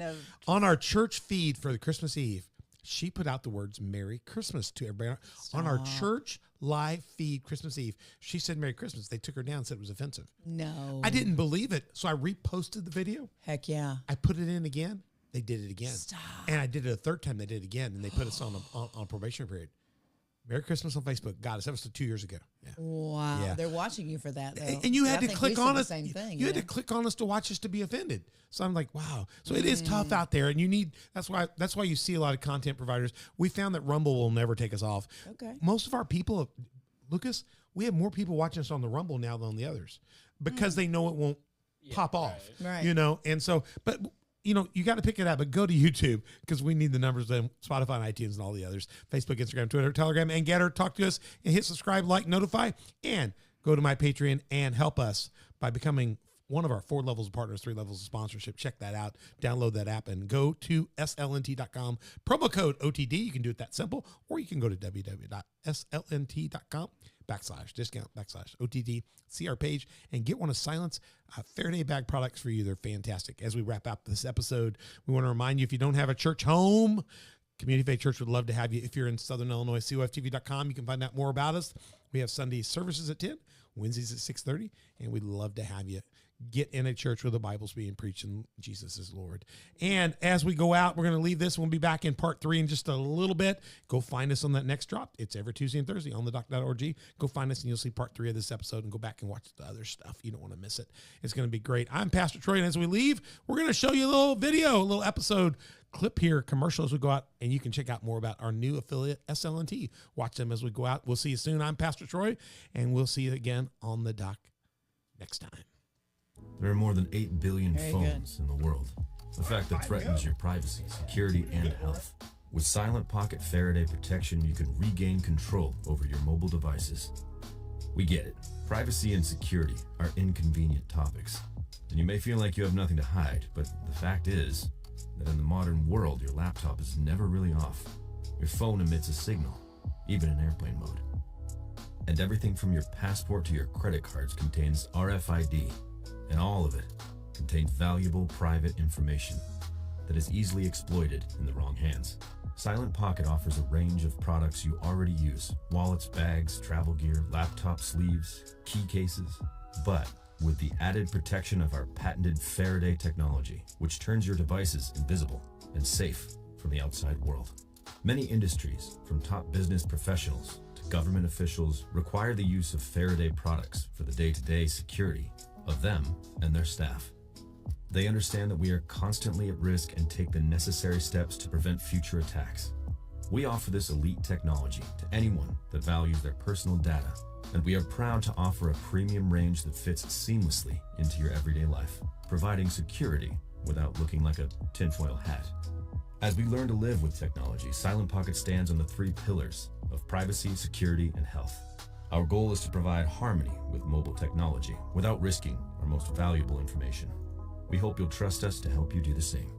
S1: on our church feed for the Christmas Eve. She put out the words Merry Christmas to everybody on our church live feed Christmas Eve. She said Merry Christmas. They took her down and said it was offensive. No. I didn't believe it. So I reposted the video. Heck yeah. I put it in again. They did it again. Stop. And I did it a third time. They did it again. And they put us on probation period. Merry Christmas on Facebook. God, that was 2 years ago. Yeah. Wow. Yeah. They're watching you for that, though. And you had to click on us. You had to click on us to watch us to be offended. So I'm like, wow. So it is tough out there. And that's why you see a lot of content providers. We found that Rumble will never take us off. Okay. Most of our people, Lucas, we have more people watching us on the Rumble now than on the others because they know it won't pop off. Right. And so, but you got to pick it up, but go to YouTube because we need the numbers then Spotify and iTunes and all the others, Facebook, Instagram, Twitter, Telegram, and Getter. Talk to us and hit subscribe, like, notify, and go to my Patreon and help us by becoming one of our 4 levels of partners, 3 levels of sponsorship. Check that out. Download that app and go to slnt.com. Promo code OTD. You can do it that simple, or you can go to www.slnt.com/discount/OTD. See our page and get one of Silence Faraday bag products for you. They're fantastic. As we wrap up this episode, we want to remind you, if you don't have a church home, Community Faith Church would love to have you. If you're in Southern Illinois, coftv.com, you can find out more about us. We have Sunday services at 10, Wednesdays at 6:30, and we'd love to have you. Get in a church where the Bible's being preached and Jesus is Lord. And as we go out, we're going to leave this. We'll be back in part 3 in just a little bit. Go find us on that next drop. It's every Tuesday and Thursday on thedock.org. Go find us and you'll see part 3 of this episode and go back and watch the other stuff. You don't want to miss it. It's going to be great. I'm Pastor Troy, and as we leave, we're going to show you a little video, a little episode clip here, commercial as we go out, and you can check out more about our new affiliate, SLNT. Watch them as we go out. We'll see you soon. I'm Pastor Troy, and we'll see you again on the dock next time.
S8: There are more than 8 billion phones in the world, a fact that threatens your privacy, security, and health. With Silent Pocket Faraday protection, you can regain control over your mobile devices. We get it. Privacy and security are inconvenient topics, and you may feel like you have nothing to hide, but the fact is that in the modern world, your laptop is never really off. Your phone emits a signal, even in airplane mode. And everything from your passport to your credit cards contains RFID, and all of it contains valuable private information that is easily exploited in the wrong hands. Silent Pocket offers a range of products you already use: wallets, bags, travel gear, laptop sleeves, key cases, but with the added protection of our patented Faraday technology, which turns your devices invisible and safe from the outside world. Many industries, from top business professionals to government officials, require the use of Faraday products for the day-to-day security of them and their staff. They understand that we are constantly at risk and take the necessary steps to prevent future attacks. We offer this elite technology to anyone that values their personal data, and we are proud to offer a premium range that fits seamlessly into your everyday life, providing security without looking like a tinfoil hat. As we learn to live with technology, Silent Pocket stands on the 3 pillars of privacy, security, and health. Our goal is to provide harmony with mobile technology without risking our most valuable information. We hope you'll trust us to help you do the same.